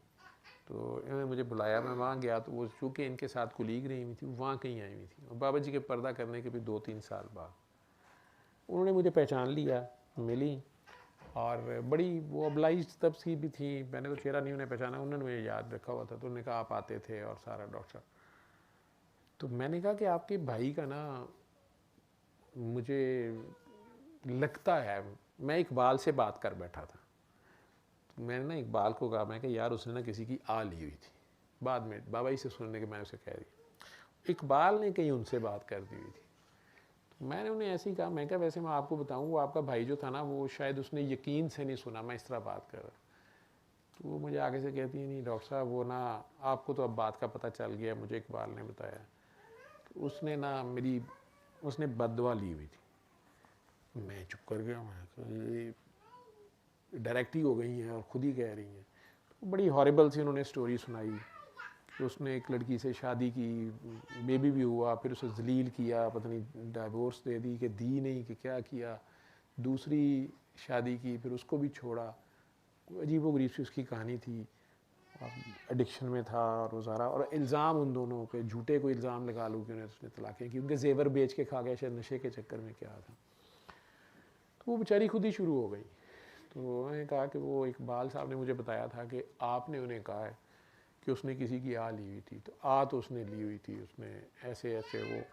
तो इन्होंने मुझे बुलाया, मैं वहाँ गया, तो वो चूँकि इनके साथ कुलीग रही हुई थी, वहाँ कहीं आई हुई थी, और बाबा जी के पर्दा करने के भी 2-3 साल बाद उन्होंने मुझे पहचान लिया, मिली, और बड़ी वो ऑब्लाइज्ड तब सी भी थी, मैंने तो चेहरा नहीं उन्हें पहचाना, उन्होंने मुझे याद रखा हुआ था, तो उन्होंने कहा आप आते थे और सारा डॉक्टर साहब। तो मैंने कहा कि आपके भाई का ना मुझे लगता है, मैं इकबाल से बात कर बैठा था, तो मैंने ना इकबाल को कहा, मैं कि यार उसने ना किसी की आ ली हुई थी, बाद में बाबा जी से सुनने के मैंने उसे कह दिया, इकबाल ने कहीं उनसे बात कर दी हुई थी। तो मैंने उन्हें ऐसे ही कहा, मैं क्या वैसे मैं आपको बताऊं, वो आपका भाई जो था ना, वो शायद उसने यकीन से नहीं सुना मैं इस तरह बात कर रहा। तो वो मुझे आगे से कहती है, नहीं डॉक्टर साहब वो ना, आपको तो अब बात का पता चल गया, मुझे इकबाल ने बताया, तो उसने ना मेरी, उसने बददुआ ली हुई थी। मैं चुप कर गया, मैं ये डायरेक्ट ही हो गई हैं और ख़ुद ही कह रही हैं। तो बड़ी हॉरिबल सी उन्होंने स्टोरी सुनाई कि उसने एक लड़की से शादी की, बेबी भी हुआ, फिर उसे जलील किया, पता नहीं डाइवोर्स दे दी कि दी नहीं कि क्या किया, दूसरी शादी की, फिर उसको भी छोड़ा, अजीब व गरीब सी उसकी कहानी थी, एडिक्शन में था और वो सारा, और इल्ज़ाम उन दोनों पे झूठे को इल्ज़ाम लगा लूँ कि उन्हें उसने तलाक़ें की, उनके जेवर बेच के खा गया, शायद नशे के चक्कर में क्या था। तो वो बेचारी खुद ही शुरू हो गई। तो उन्होंने कहा कि वो इकबाल साहब ने मुझे बताया था कि आपने उन्हें कहा है कि उसने किसी की आ ली हुई थी, तो आ तो उसने ली हुई थी, उसने ऐसे ऐसे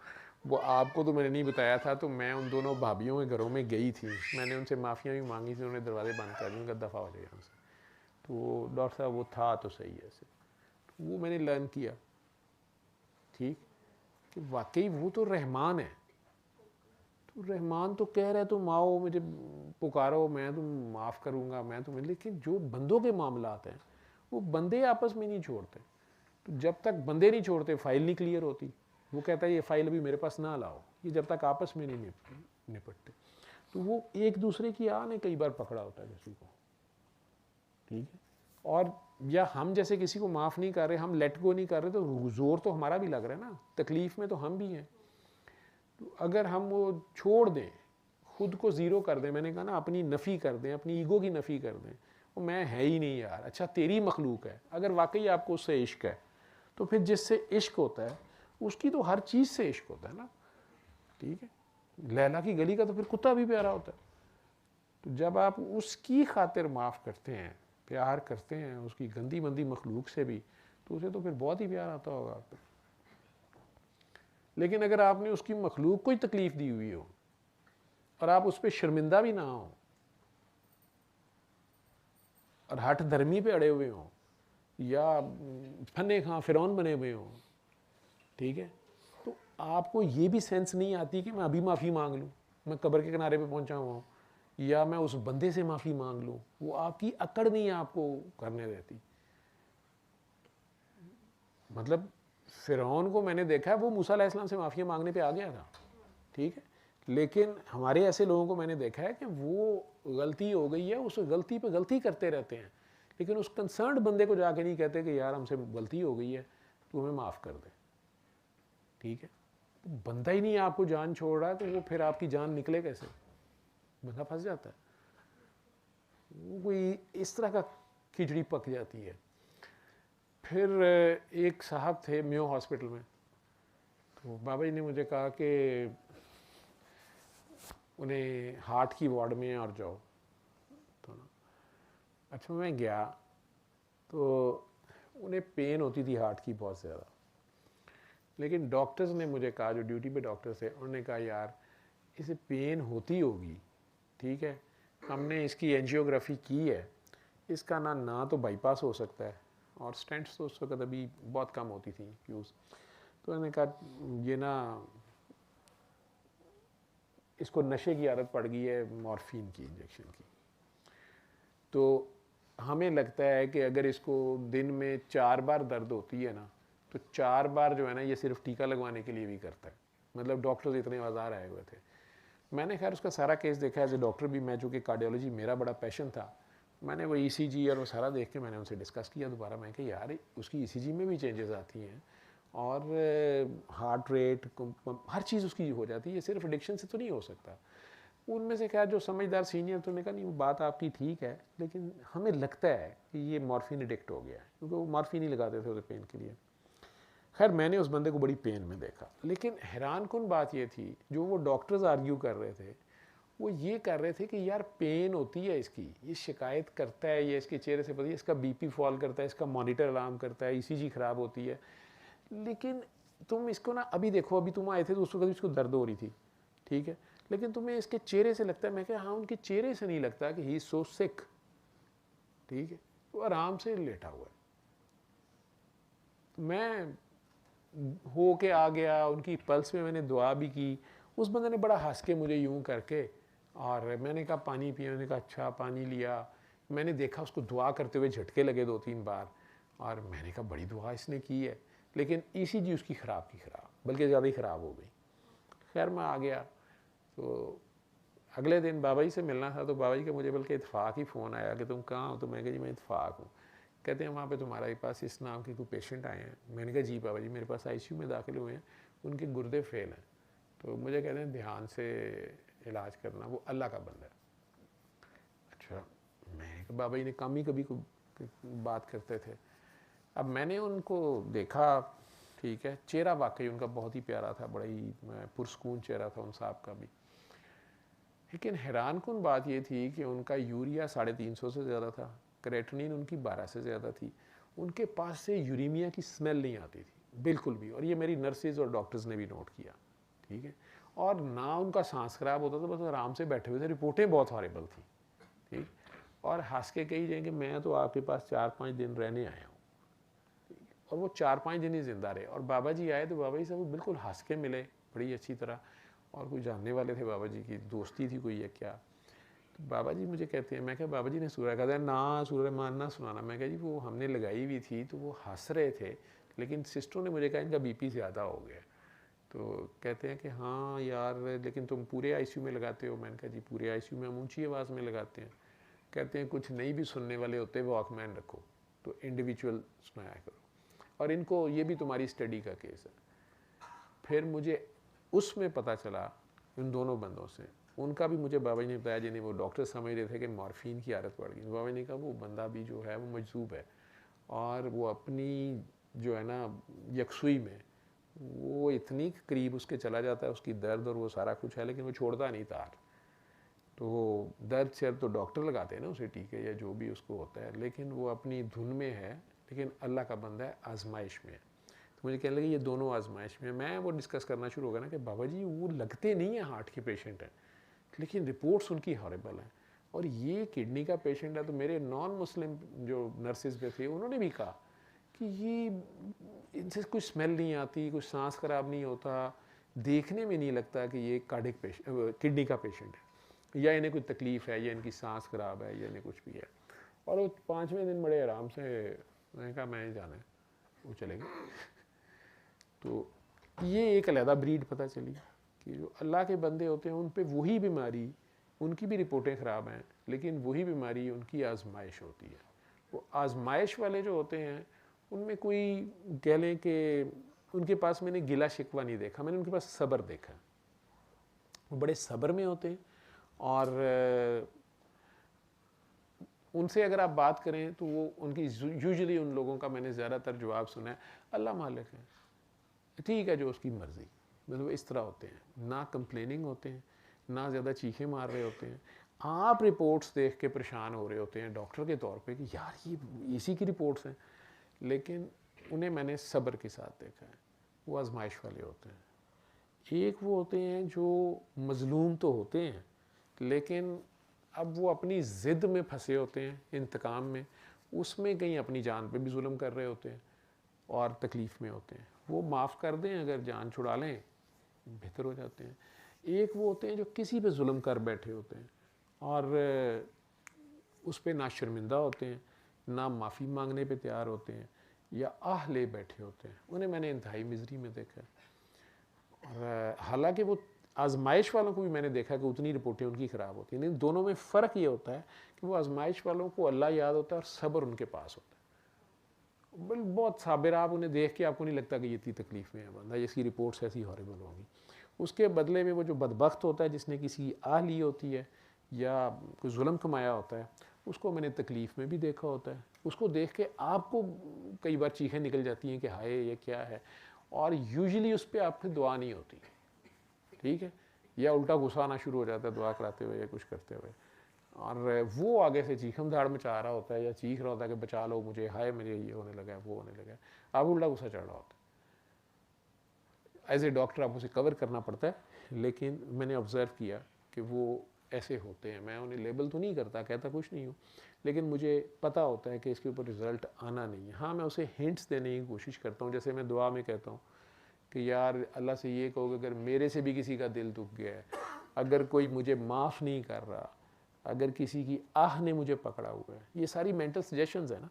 वो आपको तो मैंने नहीं बताया था। तो मैं उन दोनों भाभीयों के घरों में गई थी, मैंने उनसे माफ़ियाँ भी मांगी थी, उन्होंने दरवाजे बंद कर दिए, उनका दफ़ा हो जाए यहाँ से। तो वो डॉक्टर साहब वो था तो सही ऐसे, तो वो मैंने लर्न किया, ठीक, कि वाकई वो तो रहमान है, तो रहमान तो कह रहा है तुम आओ मुझे पुकारो, मैं तुम माफ़ करूँगा, मैं तुम्हें, लेकिन जो बंदों के मामलात हैं वो बंदे आपस में नहीं छोड़ते। तो जब तक बंदे नहीं छोड़ते फाइल नहीं क्लियर होती। वो कहता है ये फाइल अभी मेरे पास ना लाओ, ये जब तक आपस में नहीं निपटते। तो वो एक दूसरे की आह ने कई बार पकड़ा होता है किसी को, ठीक है, और या हम जैसे किसी को माफ़ नहीं कर रहे, हम लेट गो नहीं कर रहे, तो जोर तो हमारा भी लग रहा है ना, तकलीफ़ में तो हम भी हैं। तो अगर हम वो छोड़ दें, खुद को ज़ीरो कर दें, मैंने कहा ना अपनी नफ़ी कर दें, अपनी ईगो की नफ़ी कर दें, वो मैं है ही नहीं यार, अच्छा तेरी मखलूक है, अगर वाकई आपको उससे इश्क है तो फिर जिससे इश्क होता है उसकी तो हर चीज़ से इश्क होता है ना, ठीक है, लैला की गली का तो फिर कुत्ता भी प्यारा होता है। तो जब आप उसकी खातिर माफ़ करते हैं, प्यार करते हैं उसकी गंदी मंदी मखलूक से भी, तो उसे तो फिर बहुत ही प्यार आता होगा आप पे। लेकिन अगर आपने उसकी मखलूक को ही तकलीफ़ दी हुई हो और आप उस पर शर्मिंदा भी ना हो और हठ धर्मी पे अड़े हुए हों या फने खां फिरौन बने हुए हों, ठीक है, तो आपको ये भी सेंस नहीं आती कि मैं अभी माफ़ी मांग लूँ, मैं कब्र के किनारे पे पहुंचा हुआ हूँ, या मैं उस बंदे से माफ़ी मांग लूँ, वो आपकी अकड़ नहीं आपको करने देती। मतलब फिरौन को मैंने देखा है, वो मूसा अलैहिस्सलाम से माफ़ी मांगने पे आ गया था, ठीक है, लेकिन हमारे ऐसे लोगों को मैंने देखा है कि वो गलती हो गई है, उस गलती पे गलती करते रहते हैं, लेकिन उस कंसर्न्ड बंदे को जाके नहीं कहते कि यार हमसे गलती हो गई है, तो हमें माफ़ कर दे, ठीक है। तो बंदा ही नहीं आपको जान छोड़ रहा है, तो वो फिर आपकी जान निकले कैसे, बंदा फंस जाता है, वो कोई इस तरह का खिचड़ी पक जाती है। फिर एक साहब थे म्यो हॉस्पिटल में, तो बाबा जी ने मुझे कहा कि उन्हें हार्ट की वार्ड में और जाओ। तो अच्छा मैं गया तो उन्हें पेन होती थी हार्ट की बहुत ज़्यादा, लेकिन डॉक्टर्स ने मुझे कहा, जो ड्यूटी पे डॉक्टर्स थे, उन्होंने कहा यार इसे पेन होती होगी, ठीक है, हमने इसकी एंजियोग्राफी की है, इसका ना तो बाईपास हो सकता है, और स्टेंट्स तो उस वक्त अभी बहुत कम होती थी यूज़। तो उन्होंने कहा ये ना इसको नशे की आदत पड़ गई है मॉर्फिन की इंजेक्शन की। तो हमें लगता है कि अगर इसको दिन में 4 बार दर्द होती है ना, तो 4 बार जो है ना ये सिर्फ टीका लगवाने के लिए भी करता है। मतलब डॉक्टर्स इतने बाजार आए हुए थे। मैंने खैर उसका सारा केस देखा एज ए डॉक्टर भी, मैं जो कि कार्डियोलॉजी मेरा बड़ा पैशन था, मैंने वो ईसीजी और वो सारा देख के मैंने उनसे डिस्कस किया दोबारा। मैं कहा यार उसकी ईसीजी में भी चेंजेस आती हैं और हार्ट रेट हर चीज़ उसकी हो जाती है, ये सिर्फ एडिक्शन से तो नहीं हो सकता। उनमें से क्या जो समझदार सीनियर तो ने कहा नहीं वो बात आपकी ठीक है, लेकिन हमें लगता है कि ये मॉर्फिन एडिक्ट हो गया है, क्योंकि वो मॉर्फिन ही लगाते थे उसे पेन के लिए। खैर मैंने उस बंदे को बड़ी पेन में देखा, लेकिन हैरान कुन बात ये थी जो वो डॉक्टर्स आर्ग्यू कर रहे थे, वो ये कर रहे थे कि यार पेन होती है इसकी, ये शिकायत करता है, ये इसके चेहरे से पता है, इसका बीपी फॉल करता है, इसका मॉनिटर अलार्म करता है, ईसीजी खराब होती है, लेकिन तुम इसको ना अभी देखो, अभी तुम आए थे तो उस वक्त इसको दर्द हो रही थी, ठीक है, लेकिन तुम्हें इसके चेहरे से लगता है। मैं कहा हाँ, उनके चेहरे से नहीं लगता कि ही इज सो सिक, ठीक है, वो आराम से लेटा हुआ है। मैं हो के आ गया, उनकी पल्स में मैंने दुआ भी की। उस बंदे ने बड़ा हंस के मुझे यूं करके, और मैंने कहा पानी पिया, मैंने कहा अच्छा पानी लिया। मैंने देखा उसको दुआ करते हुए झटके लगे 2-3 बार, और मैंने कहा बड़ी दुआ इसने की है, लेकिन ईसीजी उसकी ख़राब की ख़राब, बल्कि ज़्यादा ही ख़राब हो गई। खैर मैं आ गया, तो अगले दिन बाबा जी से मिलना था, तो बाबा जी का मुझे बल्कि इत्फाक ही फ़ोन आया कि तुम कहाँ हो, तो मैं कहा जी मैं इत्फाक हूँ। कहते हैं वहाँ पे तुम्हारे पास इस नाम के कोई पेशेंट आए हैं। मैंने कहा जी बाबा जी मेरे पास आईसीयू में दाखिल हुए हैं, उनके गुर्दे फेल हैं, तो मुझे कहते हैं ध्यान से इलाज करना, वो अल्लाह का बंदा है। अच्छा, मैं बाबा जी ने कम ही कभी को बात करते थे। अब मैंने उनको देखा, ठीक है, चेहरा वाकई उनका बहुत ही प्यारा था, बड़ा ही पुरस्कून चेहरा था उन साहब का भी, लेकिन हैरान कुन बात ये थी कि उनका यूरिया 350 से ज़्यादा था, क्रेटिनिन उनकी 12 से ज़्यादा थी, उनके पास से यूरीमिया की स्मेल नहीं आती थी बिल्कुल भी, और ये मेरी नर्सेज और डॉक्टर्स ने भी नोट किया, ठीक है, और ना उनका सांस खराब होता था, बस आराम से बैठे हुए थे, रिपोर्टें बहुत हॉरेबल थी, ठीक, और हंस के कही जाए कि मैं तो आपके पास 4-5 दिन रहने आया हूँ, और वो 4-5 दिन ही जिंदा रहे। और बाबा जी आए तो बाबा जी से वो बिल्कुल हंस के मिले बड़ी अच्छी तरह, और कोई जानने वाले थे बाबा जी की, दोस्ती थी कोई या क्या। तो बाबा जी मुझे कहते हैं, मैं क्या बाबा जी ने सूरह कहते हैं ना सूरह मान ना सुनाना। मैं कहा जी वो हमने लगाई हुई थी तो वो हंस रहे थे, लेकिन सिस्टरों ने मुझे कहा इनका बीपी ज़्यादा हो गया। तो कहते हैं कि हाँ यार लेकिन तुम पूरे आईसीयू में लगाते हो। मैंने कहा जी पूरे आईसीयू में हम ऊँची आवाज़ में लगाते हैं। कहते हैं कुछ नहीं भी सुनने वाले होते वॉकमैन रखो, तो इंडिविजुअल सुनाया करो, और इनको ये भी तुम्हारी स्टडी का केस है। फिर मुझे उसमें पता चला उन दोनों बंदों से, उनका भी मुझे बाबा जी ने बताया, जिन्हें वो डॉक्टर समझ रहे थे कि मॉर्फिन की आदत पड़ गई। बाबा जी ने कहा वो बंदा भी जो है वो मजजूब है, और वो अपनी जो है ना यकसुई में वो इतनी करीब उसके चला जाता है, उसकी दर्द और वो सारा कुछ है, लेकिन वो छोड़ता नहीं तार। तो वो दर्द से तो डॉक्टर लगाते हैं ना उसे टीके या जो भी उसको होता है, लेकिन वो अपनी धुन में है, लेकिन अल्लाह का बंदा है, आजमाइश में है। तो मुझे कहने लगे ये दोनों आजमाइश में। मैं वो डिस्कस करना शुरू हो गया ना कि बाबा जी वो लगते नहीं है हार्ट के पेशेंट हैं, लेकिन रिपोर्ट्स उनकी हॉरेबल हैं, और ये किडनी का पेशेंट है। तो मेरे नॉन मुस्लिम जो नर्सिस पे थे उन्होंने भी कहा कि ये इनसे कुछ स्मेल नहीं आती, कुछ सांस खराब नहीं होता, देखने में नहीं लगता कि ये कार्डिक पेशेंट किडनी का पेशेंट है, या इन्हें कोई तकलीफ़ है, या इनकी सांस खराब है, या इन्हें कुछ भी है। और वो 5वें दिन बड़े आराम से, मैंने कहा मैं जाना है, वो चले गए। तो ये एक अलहदा ब्रीड पता चली कि जो अल्लाह के बंदे होते हैं उन पे वही बीमारी, उनकी भी रिपोर्टें ख़राब हैं, लेकिन वही बीमारी उनकी आजमाइश होती है। वो आजमाइश वाले जो होते हैं उनमें कोई कह लें कि उनके पास मैंने गिला शिकवा नहीं देखा, मैंने उनके पास सब्र देखा। वो बड़े सब्र में होते हैं, और उनसे अगर आप बात करें तो वो उनकी यूजुअली उन लोगों का मैंने ज़्यादातर जवाब सुना है अल्लाह मालिक है, ठीक है जो उसकी मर्ज़ी, मतलब इस तरह होते हैं, ना कंप्लेनिंग होते हैं, ना ज़्यादा चीखें मार रहे होते हैं। आप रिपोर्ट्स देख के परेशान हो रहे होते हैं डॉक्टर के तौर पे कि यार ये इसी की रिपोर्ट्स हैं, लेकिन उन्हें मैंने सब्र के साथ देखा है। वो आजमाइश वाले होते हैं। एक वो होते हैं जो मज़लूम तो होते हैं, लेकिन अब वो अपनी ज़िद में फंसे होते हैं, इंतकाम में, उसमें कहीं अपनी जान पे भी जुल्म कर रहे होते हैं और तकलीफ़ में होते हैं। वो माफ़ कर दें, अगर जान छुड़ा लें बेहतर हो जाते हैं। एक वो होते हैं जो किसी पे जुल्म कर बैठे होते हैं और उस पर ना शर्मिंदा होते हैं, ना माफ़ी मांगने पे तैयार होते हैं, या आह ले बैठे होते हैं। उन्हें मैंने इंतहाई मिजरी में देखा है। और हालांकि वो आजमाइश वालों को भी मैंने देखा कि उतनी रिपोर्टें उनकी ख़राब होती हैं, लेकिन दोनों में फ़र्क ये होता है कि वो आजमाइश वालों को अल्लाह याद होता है और सब्र उनके पास होता है। बहुत साबिर, आप उन्हें देख के आपको नहीं लगता कि ये इतनी तकलीफ़ में है बंदा, इसकी रिपोर्ट्स ऐसी हॉरिबल होंगी। उसके बदले में वो जो बदबख्त होता है, जिसने किसी आह ली होती है या कोई जुल्म कमाया होता है, उसको मैंने तकलीफ़ में भी देखा होता है। उसको देख के आपको कई बार चीखें निकल जाती हैं कि हाय ये क्या है, और यूजुअली उस पर आपकी दुआ नहीं होती, ठीक है, या उल्टा गुस्सा आना शुरू हो जाता है दुआ कराते हुए या कुछ करते हुए, और वो आगे से चीखम धाड़ मचा रहा होता है या चीख रहा होता है कि बचा लो मुझे, हाय मुझे ये होने लगा है, वो होने लगा है, आप उल्टा गुस्सा चढ़ रहा होता है। एज ए डॉक्टर आप उसे कवर करना पड़ता है, लेकिन मैंने ऑब्ज़र्व किया कि वो ऐसे होते हैं। मैं उन्हें लेबल तो नहीं करता, कहता कुछ नहीं हूँ, लेकिन मुझे पता होता है कि इसके ऊपर रिज़ल्ट आना नहीं है। हाँ, मैं उसे हिंट्स देने की कोशिश करता हूँ, जैसे मैं दुआ में कहता हूँ कि यार अल्लाह से ये कहो कि अगर मेरे से भी किसी का दिल दुख गया है, अगर कोई मुझे माफ़ नहीं कर रहा, अगर किसी की आह ने मुझे पकड़ा हुआ है, ये सारी मेंटल सजेशंस है ना,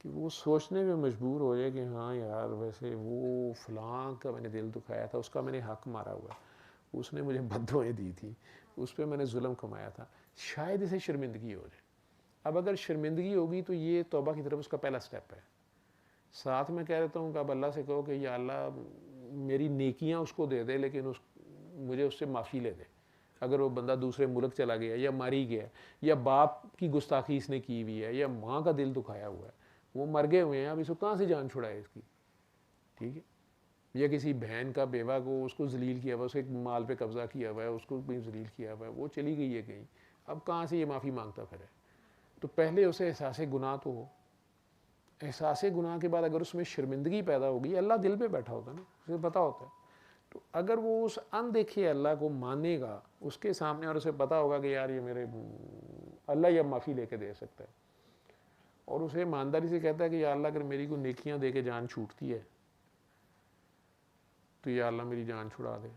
कि वो सोचने में मजबूर हो जाए कि हाँ यार वैसे वो फ़लाँ का मैंने दिल दुखाया था, उसका मैंने हक़ मारा हुआ, उसने मुझे बद्दुआएं दी थी, उस पर मैंने जुल्म कमाया था, शायद इसे शर्मिंदगी हो जाए। अब अगर शर्मिंदगी होगी तो ये तौबा की तरफ उसका पहला स्टेप है। साथ में कह देता हूँ कि अब अल्लाह से कहो कि या अल्लाह मेरी नेकियां उसको दे दे, लेकिन मुझे उससे माफ़ी ले दे। अगर वो बंदा दूसरे मुल्क चला गया या मारी गया, या बाप की गुस्ताखी इसने की हुई है, या माँ का दिल दुखाया हुआ है, वो मर गए हुए हैं, अब इसको कहाँ से जान छुड़ाए इसकी, ठीक है, या किसी बहन का बेवा को उसको जलील किया हुआ, उसके माल पे कब्जा किया हुआ है, उसको भी जलील किया हुआ है, वो चली गई है कहीं, अब कहाँ से ये माफ़ी मांगता फिरे। तो पहले उसे एहसास गुनाह तो हो, एहसास गुनाह के बाद अगर उसमें शर्मिंदगी पैदा होगी, अल्लाह दिल पे बैठा होता है ना, उसे पता होता है, तो अगर वो उस अनदेखे अल्लाह को मानेगा उसके सामने, और उसे पता होगा कि यार ये मेरे अल्लाह या माफ़ी लेके दे सकता है, और उसे ईमानदारी से कहता है कि या अल्लाह अगर मेरी को नेकियां दे के जान छूटती है तो या अल्लाह मेरी जान छुड़ा दे।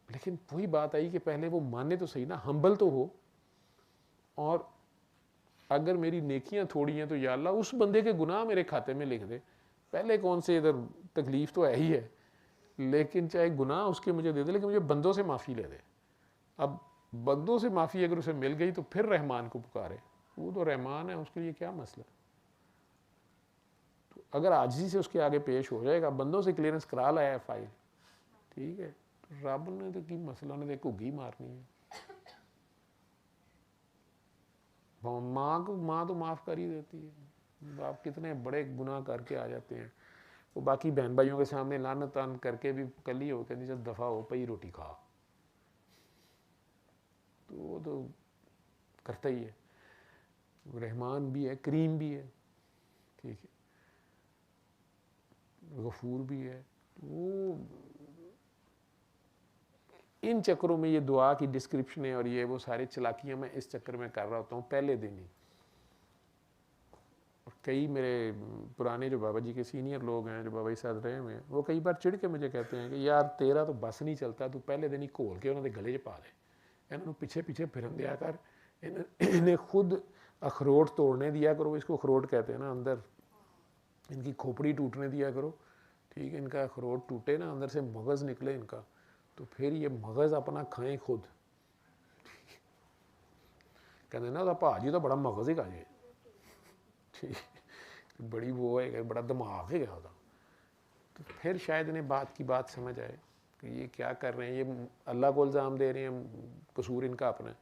लेकिन वही बात आई कि पहले वो माने तो सही ना, हम्बल तो हो, और अगर मेरी नेकियां थोड़ी हैं तो या अल्लाह उस बंदे के गुनाह मेरे खाते में लिख दे। पहले कौन से इधर तकलीफ़ तो है ही है, लेकिन चाहे गुनाह उसके मुझे दे दे, लेकिन मुझे बंदों से माफ़ी ले दे। अब बंदों से माफ़ी अगर उसे मिल गई तो फिर रहमान को पुकारे, वो तो रहमान है, उसके लिए क्या मसला। तो अगर आजिज़ी से उसके आगे पेश हो जाएगा, बंदों से क्लियरेंस करा लाया है फाइल, ठीक है, तो रब ने तो की मसला ने तो घुग्गी मारनी है। माँ तो माफ़ कर ही देती है, बाप कितने बड़े गुनाह करके आ जाते हैं, वो बाकी बहन भाइयों के सामने लानत तान करके भी कली हो, कहती जब दफ़ा हो पई रोटी खा, तो वो तो करता ही है, रहमान भी है, करीम भी है, ठीक है, गफूर भी है। वो इन चक्करों में ये दुआ की डिस्क्रिप्शन है और ये वो सारी चलाकियाँ मैं इस चक्कर में कर रहा होता हूँ पहले दिन ही। और कई मेरे पुराने जो बाबा जी के सीनियर लोग हैं, जो बाबा जी साथ रहे हुए हैं, वो कई बार चिढ़ के मुझे कहते हैं कि यार तेरा तो बस नहीं चलता, तू पहले दिन ही घोल के उन्होंने गले 'च पा दे, इन्होंने पीछे पीछे फिरन दिया कर, इन्हें खुद अखरोट तोड़ने दिया करो, इसको अखरोट कहते हैं ना, अंदर इनकी खोपड़ी टूटने दिया करो, ठीक है, इनका अखरोट टूटे ना, अंदर से मगज़ निकले इनका, तो फिर ये मगज़ अपना खाएं खुद। कहते ना भाजी तो बड़ा मगज़ ही खा जे, ठीक, बड़ी वो है, बड़ा दिमाग है उसका, तो फिर शायद इन्हें बात की बात समझ आए कि ये क्या कर रहे हैं, ये अल्लाह को इल्ज़ाम दे रहे हैं, कसूर इनका अपना।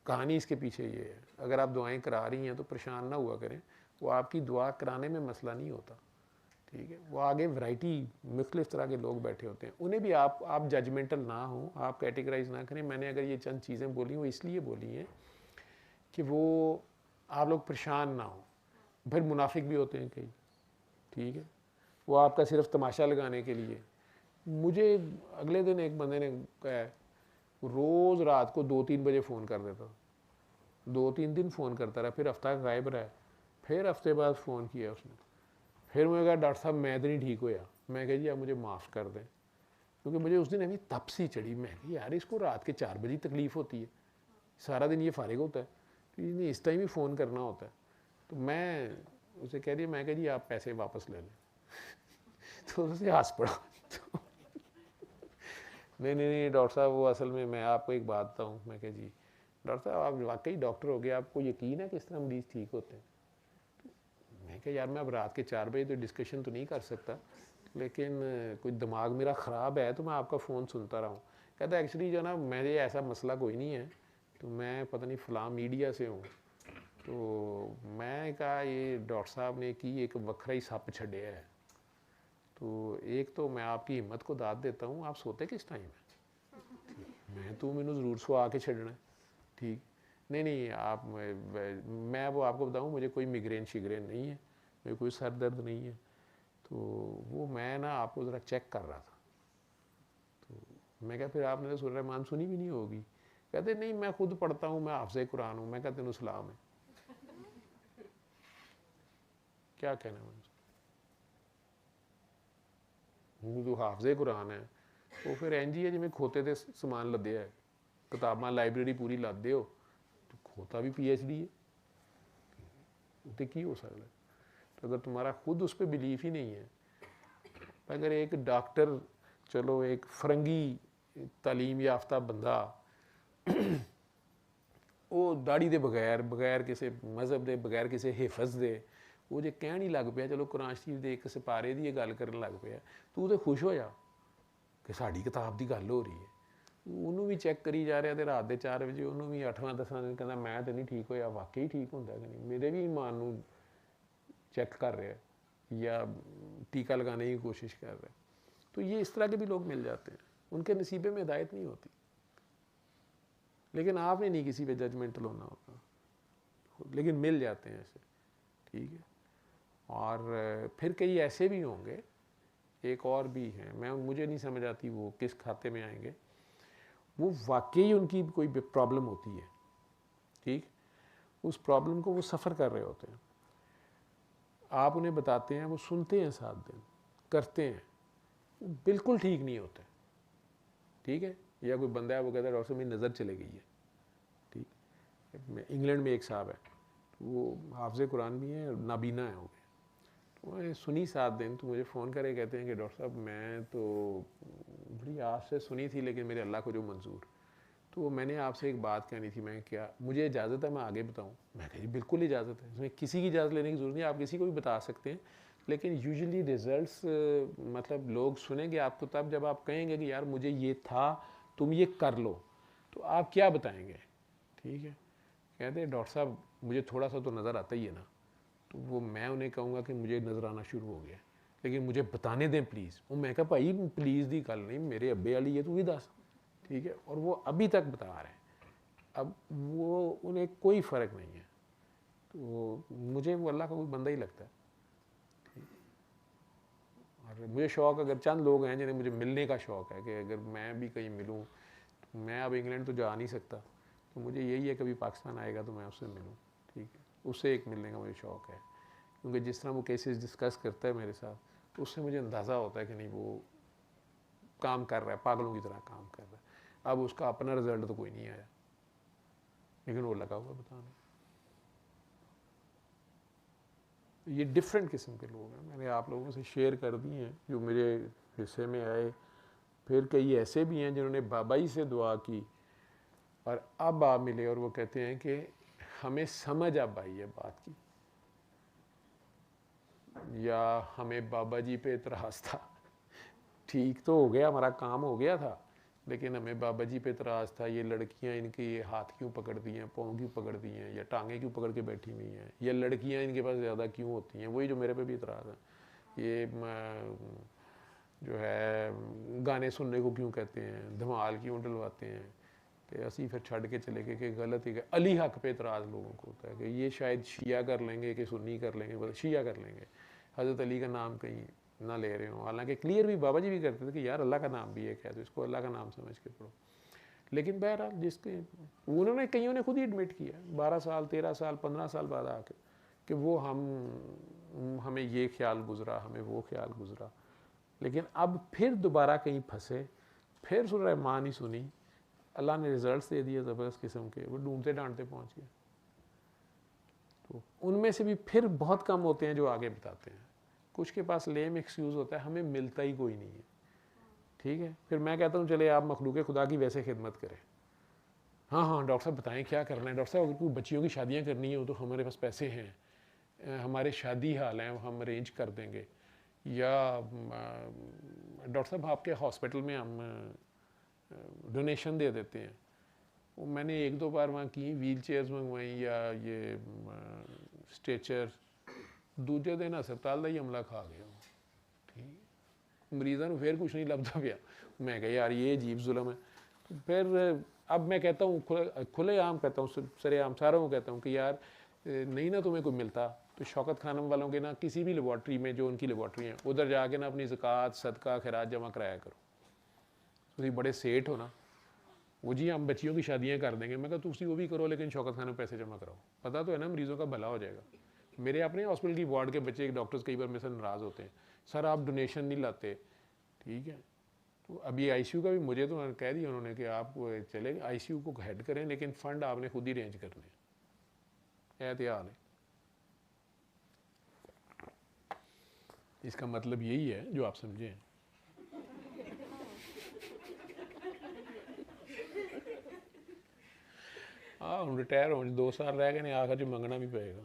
कहानी इसके पीछे ये है, अगर आप दुआएं करा रही हैं तो परेशान ना हुआ करें, वो आपकी दुआ कराने में मसला नहीं होता, ठीक है। वो आगे वैरायटी मुख्तलिफ तरह के लोग बैठे होते हैं, उन्हें भी आप जजमेंटल ना हो, आप कैटेगराइज ना करें। मैंने अगर ये चंद चीज़ें बोली वो इसलिए बोली हैं कि वो आप लोग परेशान ना हो। फिर मुनाफिक भी होते हैं कई, ठीक है, वो आपका सिर्फ तमाशा लगाने के लिए। मुझे अगले दिन एक बंदे ने कहा, रोज़ रात को 2-3 बजे फ़ोन कर देता, 2-3 दिन फ़ोन करता रहा, फिर हफ्ता गायब रहा, फिर हफ्ते बाद फ़ोन किया उसने। फिर मैं कहा डॉक्टर साहब मैं तो नहीं ठीक होया। मैं कहा जी आप मुझे माफ़ कर दें, क्योंकि मुझे उस दिन अभी तप सी चढ़ी। मैं कहा यार इसको रात के 4 बजे तकलीफ़ होती है, सारा दिन ये फारिग होता है, तो इन्हें इस टाइम ही फ़ोन करना होता है। तो मैं उसे कह रही मैं कह जी आप पैसे वापस ले लें। तो उसे हंस पड़ा। तो नहीं डॉक्टर साहब, वो असल में मैं आपको एक बात बताऊँ। मैं कह जी डॉक्टर साहब आप वाकई डॉक्टर हो गए, आपको यकीन है कि इस तरह मरीज़ ठीक होते हैं? मैं कहा यार मैं अब रात के 4 बजे तो डिस्कशन तो नहीं कर सकता, लेकिन कोई दिमाग मेरा ख़राब है तो मैं आपका फ़ोन सुनता रहा हूँ। कहता एक्चुअली जो ना मेरे ऐसा मसला कोई नहीं है, तो मैं पता नहीं फ़लाँ मीडिया से हूँ। तो मैं कहा ये डॉक्टर साहब ने की एक वखरा ही सप छड़िया है। तो एक तो मैं आपकी हिम्मत को दाद देता हूँ, आप सोते किस टाइम है? मैं तो मैंने ज़रूर सुहा के छड़ना है, ठीक। नहीं आप मैं वो आपको बताऊँ, मुझे कोई मिग्रेन शिग्रेन नहीं है, मुझे कोई सर दर्द नहीं है। तो वो मैं ना आपको ज़रा चेक कर रहा था। तो मैं कहा फिर आपने तो सूरह रहमान सुनी भी नहीं होगी। कहते नहीं मैं खुद पढ़ता हूँ, मैं हाफ़िज़ कुरान हूँ। मैं कहते तेनू सलाम है, क्या कहना है मुझे, तू हाफ़िज़ कुरान है वो फिर इंज ही है जिमें खोते ते समान लद्या है, किताबां लाइब्रेरी पूरी लादे हो, तो खोता भी PhD है, तो की हो सकता है? तो अगर तुम्हारा खुद उस पर बिलीफ ही नहीं है, अगर एक डॉक्टर, चलो एक फरंगी तालीम याफ्ता बंदा वो दाड़ी दे बगैर किसी मजहब के बगैर किसी हिफज दे वो जो कहन ही लग पाया, चलो कुरान शरीफ के एक सिपारे की गल कर लग पाया, तू तो खुश हो जा कि साड़ी किताब की गल हो रही है। उन्होंने भी चैक करी जा रहा, तो रात के 4 बजे उन्होंने भी 8वां-10वां दिन कहना मैं तो नहीं ठीक होया, वाकई ठीक होंगे कि नहीं, मेरे भी ईमान को चैक कर रहा है या टीका लगाने की कोशिश कर रहा है। तो ये इस तरह के भी लोग मिल जाते हैं, उनके नसीबे में हिदायत नहीं होती, लेकिन आपने नहीं किसी पे जजमेंटल होना होता, लेकिन मिल जाते हैं ऐसे, ठीक है। और फिर कई ऐसे भी होंगे, एक और भी हैं, मुझे नहीं समझ आती वो किस खाते में आएंगे, वो वाकई उनकी कोई प्रॉब्लम होती है, ठीक, उस प्रॉब्लम को वो सफ़र कर रहे होते हैं, आप उन्हें बताते हैं, वो सुनते हैं 7 दिन, करते हैं, वो बिल्कुल ठीक नहीं होता, ठीक है। या कोई बंदा है वो कहता है डॉक्टर मेरी नज़र चले गई है, ठीक। इंग्लैंड में एक साहब है, वो हाफ़िज़ कुरान भी है, नाबीना है, हो गए, तो सुनी 7 दिन, तो मुझे फ़ोन करे कहते हैं कि डॉक्टर साहब मैं तो बड़ी आस से सुनी थी, लेकिन मेरे अल्लाह को जो मंजूर, तो मैंने आपसे एक बात कहनी थी। मैं क्या मुझे इजाज़त है मैं आगे बताऊँ? मैं कही बिल्कुल इजाज़त है, इसमें किसी की इजाज़त लेने की ज़रूरत नहीं, आप किसी को भी बता सकते हैं, लेकिन यूजुअली रिजल्ट्स मतलब लोग सुनेंगे आपको तब जब आप कहेंगे कि यार मुझे ये था, तुम ये कर लो, तो आप क्या बताएंगे, ठीक है। कहते हैं डॉक्टर साहब मुझे थोड़ा सा तो नज़र आता ही है ना, तो वो मैं उन्हें कहूँगा कि मुझे नज़र आना शुरू हो गया, लेकिन मुझे बताने दें प्लीज़। वो मैं कहा भाई प्लीज़ की गल नहीं, मेरे अब्बे वाली है, तू भी दस, ठीक है। और वो अभी तक बता रहे हैं, अब वो उन्हें कोई फ़र्क नहीं है, तो मुझे वो अल्लाह का कोई बंदा ही लगता है। और मुझे शौक़, अगर चंद लोग हैं जिन्हें मुझे मिलने का शौक़ है कि अगर मैं भी कहीं मिलूँ, तो मैं अब इंग्लैंड तो जा नहीं सकता, तो मुझे यही है कभी पाकिस्तान आएगा तो मैं उससे मिलूँ, ठीक है। उससे एक मिलने का मुझे शौक़ है, क्योंकि जिस तरह वो केसेस डिस्कस करता है मेरे साथ, तो उससे मुझे अंदाज़ा होता है कि नहीं वो काम कर रहा है, पागलों की तरह काम कर रहा है। अब उसका अपना रिजल्ट तो कोई नहीं आया, लेकिन वो लगा हुआ बताने। ये डिफरेंट किस्म के लोग हैं, मैंने आप लोगों से शेयर कर दिए हैं जो मेरे हिस्से में आए। फिर कई ऐसे भी हैं जिन्होंने बाबाई से दुआ की और अब आप मिले और वो कहते हैं कि हमें समझ अब आई है बात की, या हमें बाबा जी पे इतराज़ था, ठीक तो हो गया, हमारा काम हो गया था, लेकिन हमें बाबा जी पे इतराज़ था, ये लड़कियां इनके ये हाथ क्यों पकड़ दी हैं, पाँव क्यों पकड़ दी हैं, या टांगें क्यों पकड़ के बैठी हुई हैं, या लड़कियां इनके पास ज़्यादा क्यों होती हैं, वही जो मेरे पे भी इतराज़ है। ये जो है गाने सुनने को क्यों कहते हैं, धमाल क्यों डलवाते हैं, कि असी फिर छड़ के चले गए कि गलत ही अली हक पे इतराज़ लोगों को होता है कि ये शायद शिया कर लेंगे कि सुन्नी कर लेंगे, शिया कर लेंगे, हज़रत अली का नाम कहीं ना ले रहे हो। हालांकि क्लियर भी बाबा जी भी करते थे कि यार अल्लाह का नाम भी एक है तो इसको अल्लाह का नाम समझ के पढ़ो। लेकिन बहरहाल जिसके उन्होंने कईयों ने खुद ही एडमिट किया 12 साल 13 साल 15 साल बाद आके कि वो हमें ये ख्याल गुजरा, हमें वो ख्याल गुजरा। लेकिन अब फिर दोबारा कहीं फंसे, फिर सूरह रहमान ही सुनी, अल्लाह ने रिजल्ट्स दे दिए ज़बरदस्त किस्म के, वो ढूंढते ढांढते पहुंच गए। तो उनमें से भी फिर बहुत कम होते हैं जो आगे बताते हैं, कुछ के पास लेम एक्सक्यूज़ होता है, हमें मिलता ही कोई नहीं है। ठीक है, फिर मैं कहता हूँ चले आप मखलूक खुदा की वैसे खिदमत करें। हाँ हाँ डॉक्टर साहब बताएं क्या करना है। डॉक्टर साहब अगर कोई बच्चियों की शादियाँ करनी हो तो हमारे पास पैसे हैं, हमारे शादी हाल हैं, हम अरेंज कर देंगे। या डॉक्टर साहब आपके हॉस्पिटल में हम डोनेशन दे देते हैं। वो मैंने 1-2 बार वहाँ की, व्हील चेयर्स मंगवाई या ये स्ट्रेचर, दूजे दिन अस्पताल का ही हमला खा गया। ठीक, मरीज़ों को फिर कुछ नहीं लगता पाया। मैं कहा यार ये अजीब जुल्म है। तो फिर अब मैं कहता हूँ खुले आम कहता हूँ, सरेआम सारों को कहता हूँ कि यार नहीं ना तुम्हें कोई मिलता तो शौकत खानम वालों के ना किसी भी लेबॉर्ट्री में जो उनकी लेबॉर्ट्री है उधर जाके ना अपनी ज़कात सदका खैरात जमा कराया करो। तो बड़े सेठ हो ना, वो जी हम बच्चियों की शादियाँ कर देंगे। मैं कहा तुसी वो भी करो लेकिन शौकत खाने में पैसे जमा कराओ, पता तो है ना मरीज़ों का भला हो जाएगा। मेरे अपने हॉस्पिटल की वार्ड के बच्चे डॉक्टर्स कई बार मेरे से नाराज़ होते हैं, सर आप डोनेशन नहीं लाते। ठीक है, तो अभी आईसीयू का भी मुझे तो कह दिया उन्होंने कि आप चले आईसीयू को हेड करें लेकिन फ़ंड आपने खुद ही अरेंज करने हैं। एहतियात है, इसका मतलब यही है जो आप समझें। हाँ हम रिटायर हो 2 साल रह गए, आखिर जो मंगना भी पड़ेगा।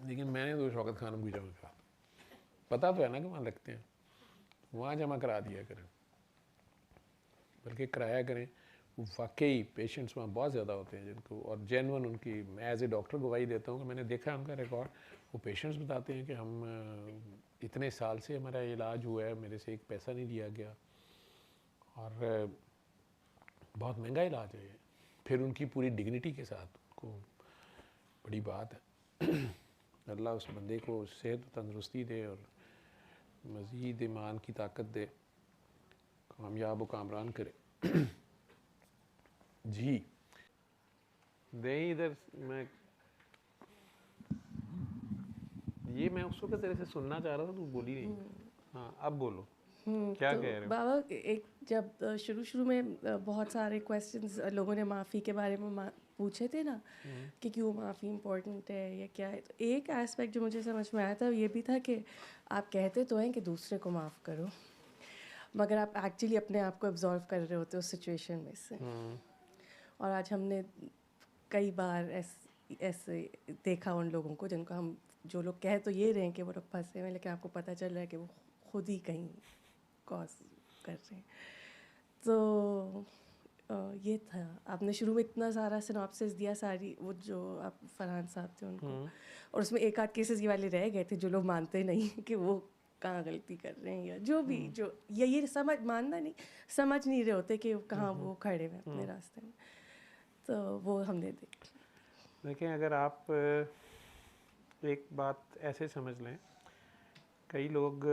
लेकिन मैंने तो शौकत खानम की जमा करा, पता तो है ना कि वहाँ लगते हैं, वहाँ जमा करा दिया करें, बल्कि कराया करें। वाकई पेशेंट्स वहाँ बहुत ज़्यादा होते हैं जिनको, और जेन्युइन उनकी एज ए डॉक्टर गवाही देता हूँ कि मैंने देखा है उनका रिकॉर्ड। वो पेशेंट्स बताते हैं कि हम इतने साल से हमारा इलाज हुआ है, मेरे से एक पैसा नहीं लिया गया, और बहुत महंगा इलाज है। फिर उनकी पूरी डिग्निटी के साथ, उनको बड़ी बात है। अल्लाह उस बंदे को सेहत तंदरुस्ती दे और मज़ीद ईमान की ताकत दे, कामयाब व कामरान करे। जी नहीं इधर मैं उस वक्त तेरे से सुनना चाह रहा था, तू बोली नहीं। हाँ अब बोलो क्या तो कह रहे हो। बाबा एक जब शुरू में बहुत सारे क्वेश्चंस लोगों ने माफ़ी के बारे में पूछे थे ना कि क्यों माफ़ी इम्पोर्टेंट है या क्या है, तो एक एस्पेक्ट जो मुझे समझ में आया था ये भी था कि आप कहते तो हैं कि दूसरे को माफ़ करो, मगर आप एक्चुअली अपने आप को एब्जॉर्व कर रहे होते हो उस सिचुएशन में से। और आज हमने कई बार ऐसे देखा उन लोगों को जिनको हम, जो लोग कह तो ये रहे हैं कि वो लोग फंसे हुए, लेकिन आपको पता चल रहा है कि वो खुद ही कहीं कॉज कर रहे हैं। तो ये था, आपने शुरू में इतना सारा सिनॉप्सिस दिया, सारी वो जो आप फरहान साहब थे उनको, और उसमें एक आध केसेस ये वाले रह गए थे जो लोग मानते नहीं कि वो कहाँ गलती कर रहे हैं, या जो भी जो ये समझ मानना नहीं, समझ नहीं रहे होते कि कहाँ वो खड़े हुए अपने रास्ते में। तो वो हमने देखें, अगर आप एक बात ऐसे समझ लें, कई लोग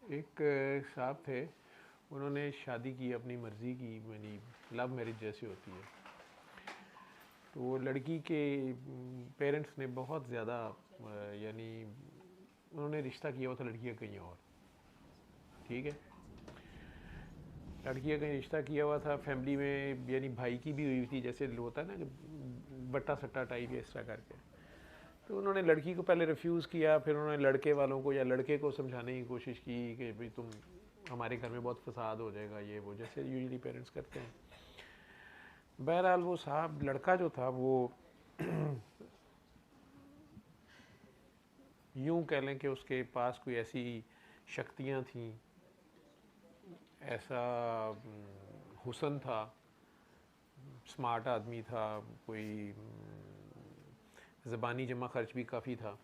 एक साहब थे, उन्होंने शादी की अपनी मर्ज़ी की, मेरी लव मैरिज जैसी होती है। तो वो लड़की के पेरेंट्स ने बहुत ज़्यादा यानी उन्होंने रिश्ता किया हुआ था लड़की का कहीं और। ठीक है, लड़की का कहीं रिश्ता किया हुआ था फैमिली में, यानी भाई की भी हुई थी, जैसे होता है ना कि बट्टा सट्टा टाइप इस तरह करके। तो उन्होंने लड़की को पहले रिफ्यूज़ किया, फिर उन्होंने लड़के वालों को या लड़के को समझाने की कोशिश की कि भाई तुम हमारे घर में बहुत फसाद हो जाएगा, ये वो, जैसे यूजुअली पेरेंट्स करते हैं। बहरहाल वो साहब, लड़का जो था वो यूं कह लें कि उसके पास कोई ऐसी शक्तियां थीं, ऐसा हुस्न था, स्मार्ट आदमी था, कोई ज़बानी जमा खर्च भी काफ़ी था।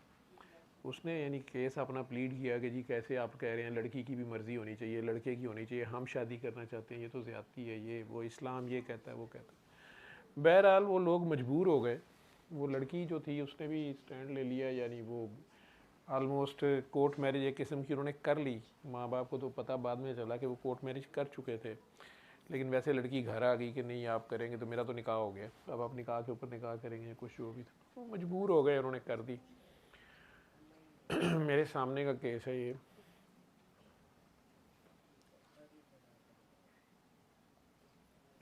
उसने यानी केस अपना प्लीड किया कि जी कैसे आप कह रहे हैं लड़की की भी मर्ज़ी होनी चाहिए, लड़के की होनी चाहिए, हम शादी करना चाहते हैं, ये तो ज़्यादती है, ये वो इस्लाम ये कहता है वो कहता है। बहरहाल वो लोग मजबूर हो गए। वो लड़की जो थी उसने भी स्टैंड ले लिया, यानी वो आलमोस्ट कोर्ट मैरिज एक किस्म की उन्होंने कर ली। माँ बाप को तो पता बाद में चला कि वो कोर्ट मैरिज कर चुके थे, लेकिन वैसे लड़की घर आ गई कि नहीं आप करेंगे तो मेरा तो निकाह हो गया, अब आप निकाह के ऊपर निकाह करेंगे, कुछ जो भी था। वो मजबूर हो गए, उन्होंने कर दी। मेरे सामने का केस है ये।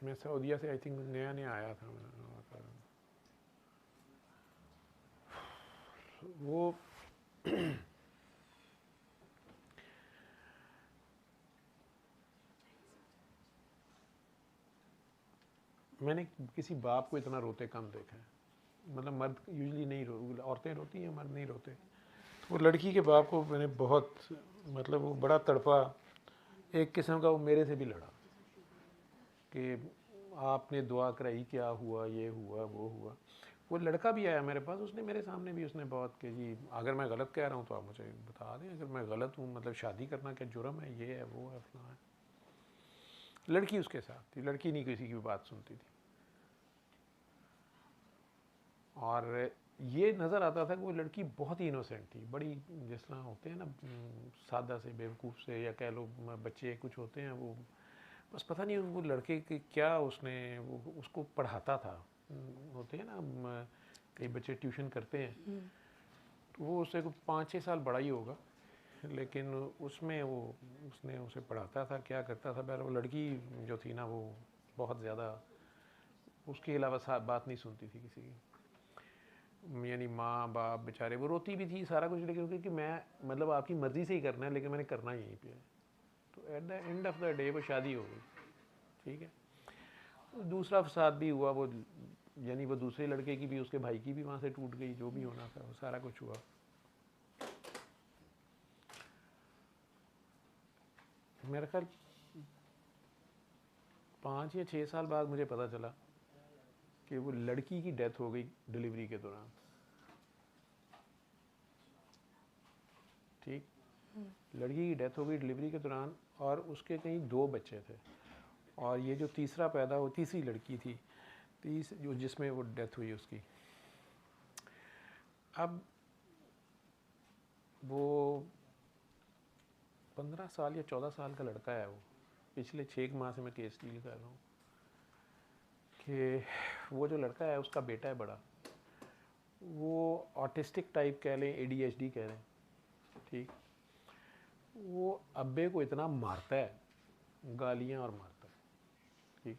मैं सऊदीया से आई थिंक नया नया आया था। वो मैंने किसी बाप को इतना रोते कम देखा है। मतलब मर्द यूजली नहीं औरतें रोती हैं, मर्द नहीं रोते। वो लड़की के बाप को मैंने बहुत, मतलब वो बड़ा तड़पा, एक किस्म का वो मेरे से भी लड़ा कि आपने दुआ कराई, क्या हुआ, ये हुआ वो हुआ। वो लड़का भी आया मेरे पास, उसने मेरे सामने भी उसने बहुत कि जी अगर मैं गलत कह रहा हूँ तो आप मुझे बता दें, अगर मैं गलत हूँ, मतलब शादी करना क्या जुर्म है, ये है वो है फलां है। लड़की उसके साथ थी, लड़की नहीं किसी की बात सुनती थी। और ये नज़र आता था कि वो लड़की बहुत ही इनोसेंट थी, बड़ी जिस तरह होते हैं ना सादा से बेवकूफ़ से, या कह लो बच्चे कुछ होते हैं, वो बस पता नहीं वो लड़के के क्या उसने वो उसको पढ़ाता था। होते हैं ना कई बच्चे ट्यूशन करते हैं, तो वो उससे 5-6 साल बड़ा ही होगा, लेकिन उसमें वो उसने उसे पढ़ाता था, क्या करता था। बहर वो लड़की जो थी ना वो बहुत ज़्यादा उसके अलावा बात नहीं सुनती थी किसी की। यानी माँ बाप बेचारे, वो रोती भी थी सारा कुछ, लेकिन क्योंकि मैं मतलब आपकी मर्ज़ी से ही करना है, लेकिन मैंने करना यहीं पे है। तो at the end of the day वो शादी हो गई, ठीक है। दूसरा फसाद भी हुआ, वो यानी वो दूसरे लड़के की भी, उसके भाई की भी वहाँ से टूट गई, जो भी होना था वो सारा कुछ हुआ। मेरे ख्याल 5 या 6 साल बाद मुझे पता चला कि वो लड़की की डेथ हो गई डिलीवरी के दौरान, ठीक। लड़की की डेथ हो गई डिलीवरी के दौरान, और उसके कहीं 2 बच्चे थे, और ये जो तीसरा पैदा हुआ, तीसरी लड़की थी, जो जिसमें वो डेथ हुई उसकी। अब वो 15 साल या 14 साल का लड़का है। वो पिछले 6 माह से मैं केस डील कर रहा हूँ कि वो जो लड़का है उसका बेटा है बड़ा, वो ऑटिस्टिक टाइप कह लें, ADHD कह लें, ठीक। वो अब्बे को इतना मारता है, गालियाँ और मारता है, ठीक।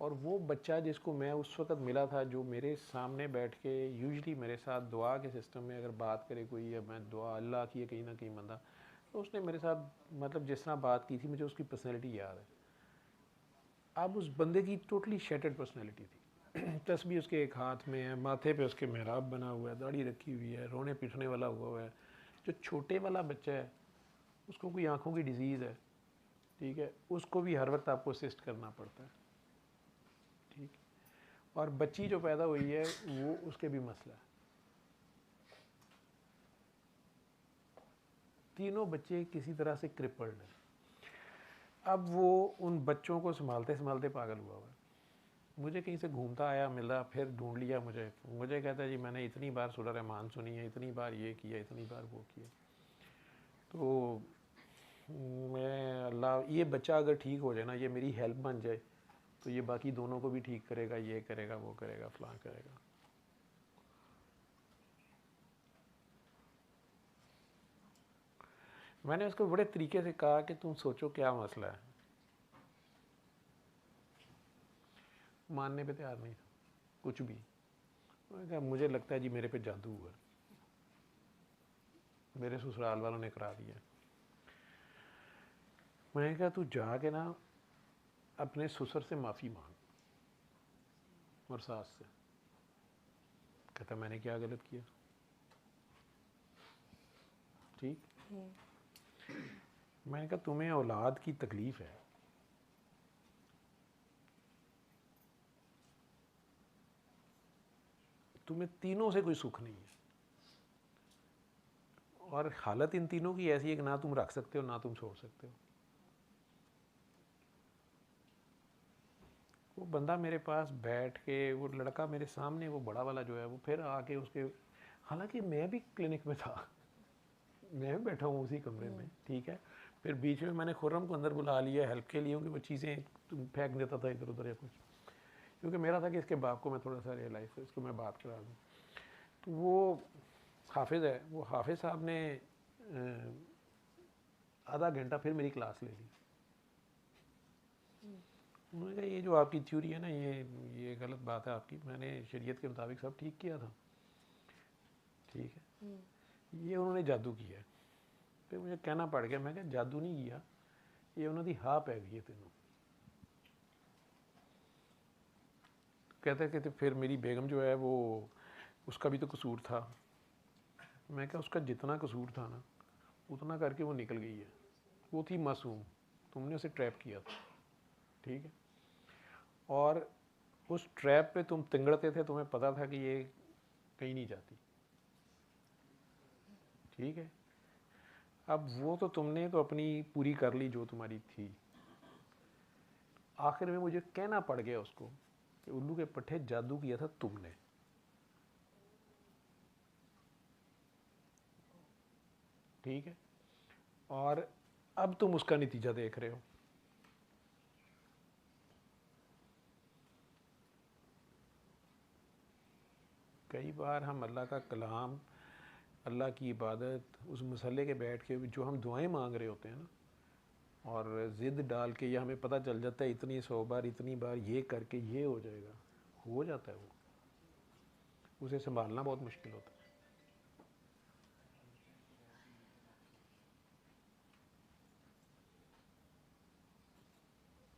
और वो बच्चा जिसको मैं उस वक़्त मिला था, जो मेरे सामने बैठ के यूजली मेरे साथ दुआ के सिस्टम में अगर बात करे कोई, या मैं दुआ अल्लाह की है कहीं ना कहीं बंदा, तो उसने मेरे साथ मतलब जिस तरह बात की थी, मुझे उसकी पर्सनैलिटी याद है। अब उस बंदे की टोटली शेटर्ड पर्सनैलिटी थी। तस्बीह उसके एक हाथ में है, माथे पे उसके मेहराब बना हुआ है, दाढ़ी रखी हुई है, रोने पीटने वाला हुआ है। जो छोटे वाला बच्चा है उसको कोई आँखों की डिजीज़ है, ठीक है, उसको भी हर वक्त आपको असिस्ट करना पड़ता है, ठीक। और बच्ची जो पैदा हुई है वो उसके भी मसला है। तीनों बच्चे किसी तरह से क्रिपल्ड हैं। अब वो उन बच्चों को संभालते संभालते पागल हुआ है। मुझे कहीं से घूमता आया, मिला, फिर ढूंढ लिया मुझे कहता है जी मैंने इतनी बार सूरह रहमान सुनी है, इतनी बार ये किया, इतनी बार वो किया। तो मैं अल्लाह, ये बच्चा अगर ठीक हो जाए ना, ये मेरी हेल्प बन जाए, तो ये बाकी दोनों को भी ठीक करेगा, ये करेगा, वो करेगा, फलां करेगा। मैंने उसको बड़े तरीके से कहा कि तुम सोचो क्या मसला है। मानने पे तैयार नहीं था कुछ भी। मैंने कहा मुझे लगता है जी मेरे पे जादू हुआ, मेरे ससुराल वालों ने करा दिया। मैंने कहा तू जाके ना अपने ससुर से माफ़ी मांग और सास से। कहता मैंने क्या गलत किया। ठीक। मैंने कहा तुम्हें औलाद की तकलीफ़ है, तुम्हें तीनों से कोई सुख नहीं है, और हालत इन तीनों की ऐसी है कि ना तुम रख सकते हो ना तुम छोड़ सकते हो। वो बंदा मेरे पास बैठ के, वो लड़का मेरे सामने, वो बड़ा वाला जो है, वो फिर आके उसके, हालांकि मैं भी क्लिनिक में था, मैं भी बैठा हूँ उसी कमरे में, ठीक है। फिर बीच में मैंने खुर्रम को अंदर बुला लिया हेल्प के लिए कि वो चीज़ें फेंक देता था इधर उधर या कुछ, क्योंकि मेरा था कि इसके बाप को मैं थोड़ा सा रियलाइज़ कर, इसको मैं बात करा दूँ। तो वो हाफिज़ है, वो हाफिज़ साहब ने आधा घंटा फिर मेरी क्लास ले ली। उन्होंने कहा ये जो आपकी थ्योरी है ना, ये गलत बात है आपकी, मैंने शरीयत के मुताबिक सब ठीक किया था, ठीक है, ये उन्होंने जादू किया है। फिर मुझे कहना पड़ गया, मैं क्या जादू नहीं किया, ये उन्होंने हाँ पै गई है तेनों। कहते फिर मेरी बेगम जो है वो, उसका भी तो कसूर था। मैं क्या उसका जितना कसूर था ना उतना करके वो निकल गई है, वो थी मासूम, तुमने उसे ट्रैप किया था, ठीक है, और उस ट्रैप पे तुम तिंगड़ते थे, तुम्हें पता था कि ये कहीं नहीं जाती, ठीक है। अब वो तो तुमने तो अपनी पूरी कर ली जो तुम्हारी थी, आखिर में मुझे कहना पड़ गया उसको कि उल्लू के पट्टे जादू किया था तुमने, ठीक है, और अब तुम उसका नतीजा देख रहे हो। कई बार हम अल्लाह का कलाम, अल्लाह की इबादत, उस मसले के बैठ के जो हम दुआएं मांग रहे होते हैं ना, और ज़िद डाल के, या हमें पता चल जाता है इतनी 100 बार इतनी बार ये करके ये हो जाएगा, हो जाता है, वो उसे संभालना बहुत मुश्किल होता है।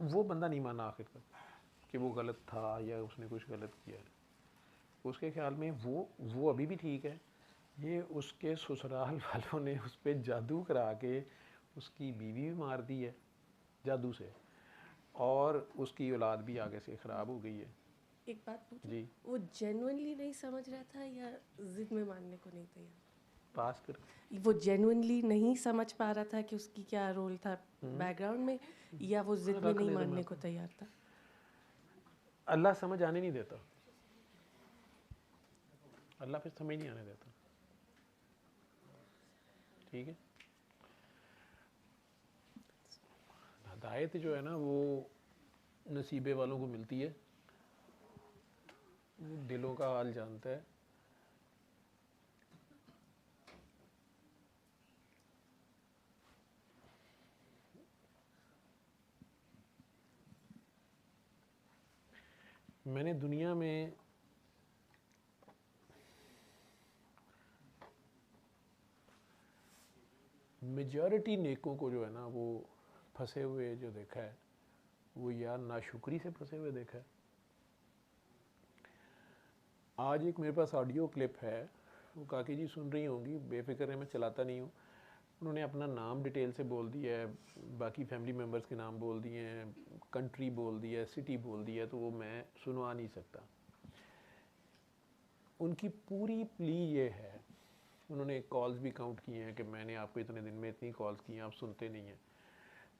वो बंदा नहीं माना आखिर तक कि वो गलत था या उसने कुछ गलत किया है। उसके ख्याल में वो अभी भी ठीक है, ये उसके ससुराल वालों ने उस पर जादू करा के उसकी बीवी भी मार दी है जादू से, और उसकी औलाद भी आगे से ख़राब हो गई है। एक बात पूछूं, जी, वो जेन्युइनली नहीं समझ रहा था या जिद में मानने को नहीं तैयार? पास कर। वो जेन्युइनली नहीं समझ पा रहा था कि उसकी क्या रोल था बैकग्राउंड में, या वो जिद में रख नहीं ले तो मानने मैं, को तैयार था? अल्लाह समझ आने नहीं देता, अल्लाह फिर समझ नहीं आने देता, ठीक है। हदायत जो है ना वो नसीबे वालों को मिलती है, वो दिलों का हाल जानता है। मैंने दुनिया में मेजॉरिटी नेकों को जो है ना वो फंसे हुए जो देखा है, वो यार नाशुक्री से फंसे हुए देखा है। आज एक मेरे पास ऑडियो क्लिप है, वो काकी जी सुन रही होंगी, बेफिक्र है, मैं चलाता नहीं हूँ। उन्होंने अपना नाम डिटेल से बोल दिया है, बाकी फैमिली मेम्बर्स के नाम बोल दिए हैं, कंट्री बोल दिया है, सिटी बोल दिया है, तो वो मैं सुनवा नहीं सकता। उनकी पूरी प्ली ये है, उन्होंने कॉल्स भी काउंट किए हैं कि मैंने आपको इतने दिन में इतनी कॉल्स की हैं, आप सुनते नहीं हैं।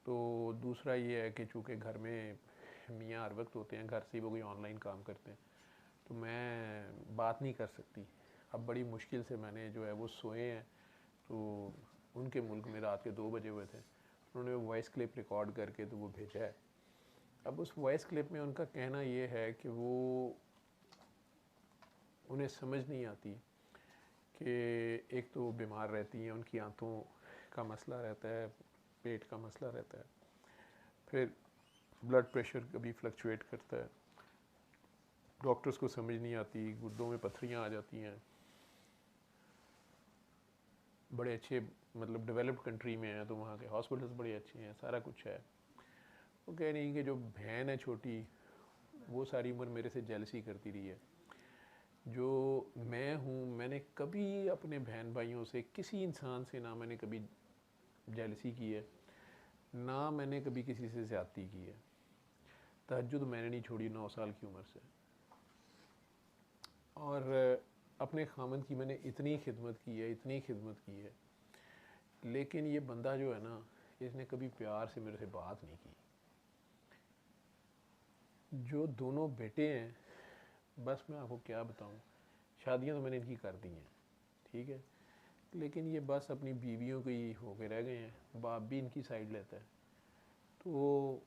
तो दूसरा ये है कि चूँकि घर में मियाँ हर वक्त होते हैं, घर से वो कोई ऑनलाइन काम करते हैं, तो मैं बात नहीं कर सकती। अब बड़ी मुश्किल से मैंने जो है वो सोए हैं, तो उनके मुल्क में रात के 2 बजे हुए थे, उन्होंने वॉइस क्लिप रिकॉर्ड करके तो वो भेजा है। अब उस वॉइस क्लिप में उनका कहना ये है कि वो, उन्हें समझ नहीं आती कि एक तो बीमार रहती हैं, उनकी आंतों का मसला रहता है, पेट का मसला रहता है, फिर ब्लड प्रेशर कभी फ्लक्चुएट करता है, डॉक्टर्स को समझ नहीं आती, गुर्दों में पथरियाँ आ जाती हैं, बड़े अच्छे मतलब डेवलप्ड कंट्री में है तो वहाँ के हॉस्पिटल्स बड़े अच्छे हैं, सारा कुछ है। वो कह रही कि जो बहन है छोटी, वो सारी उम्र मेरे से जेलसी करती रही है जो मैं हूँ, मैंने कभी अपने बहन भाइयों से, किसी इंसान से ना मैंने कभी जेलसी की है, ना मैंने कभी किसी से ज़्यादती की है। तहज्जुद मैंने नहीं छोड़ी 9 साल की उम्र से। और अपने खामन की मैंने इतनी खिदमत की है, इतनी खिदमत की है, लेकिन ये बंदा जो है ना, इसने कभी प्यार से मेरे से बात नहीं की। जो दोनों बेटे हैं, बस मैं आपको क्या बताऊं, शादियां तो मैंने इनकी कर दी हैं, ठीक है, लेकिन ये बस अपनी बीवियों के ही हो के रह गए हैं। बाप भी इनकी साइड लेता है। तो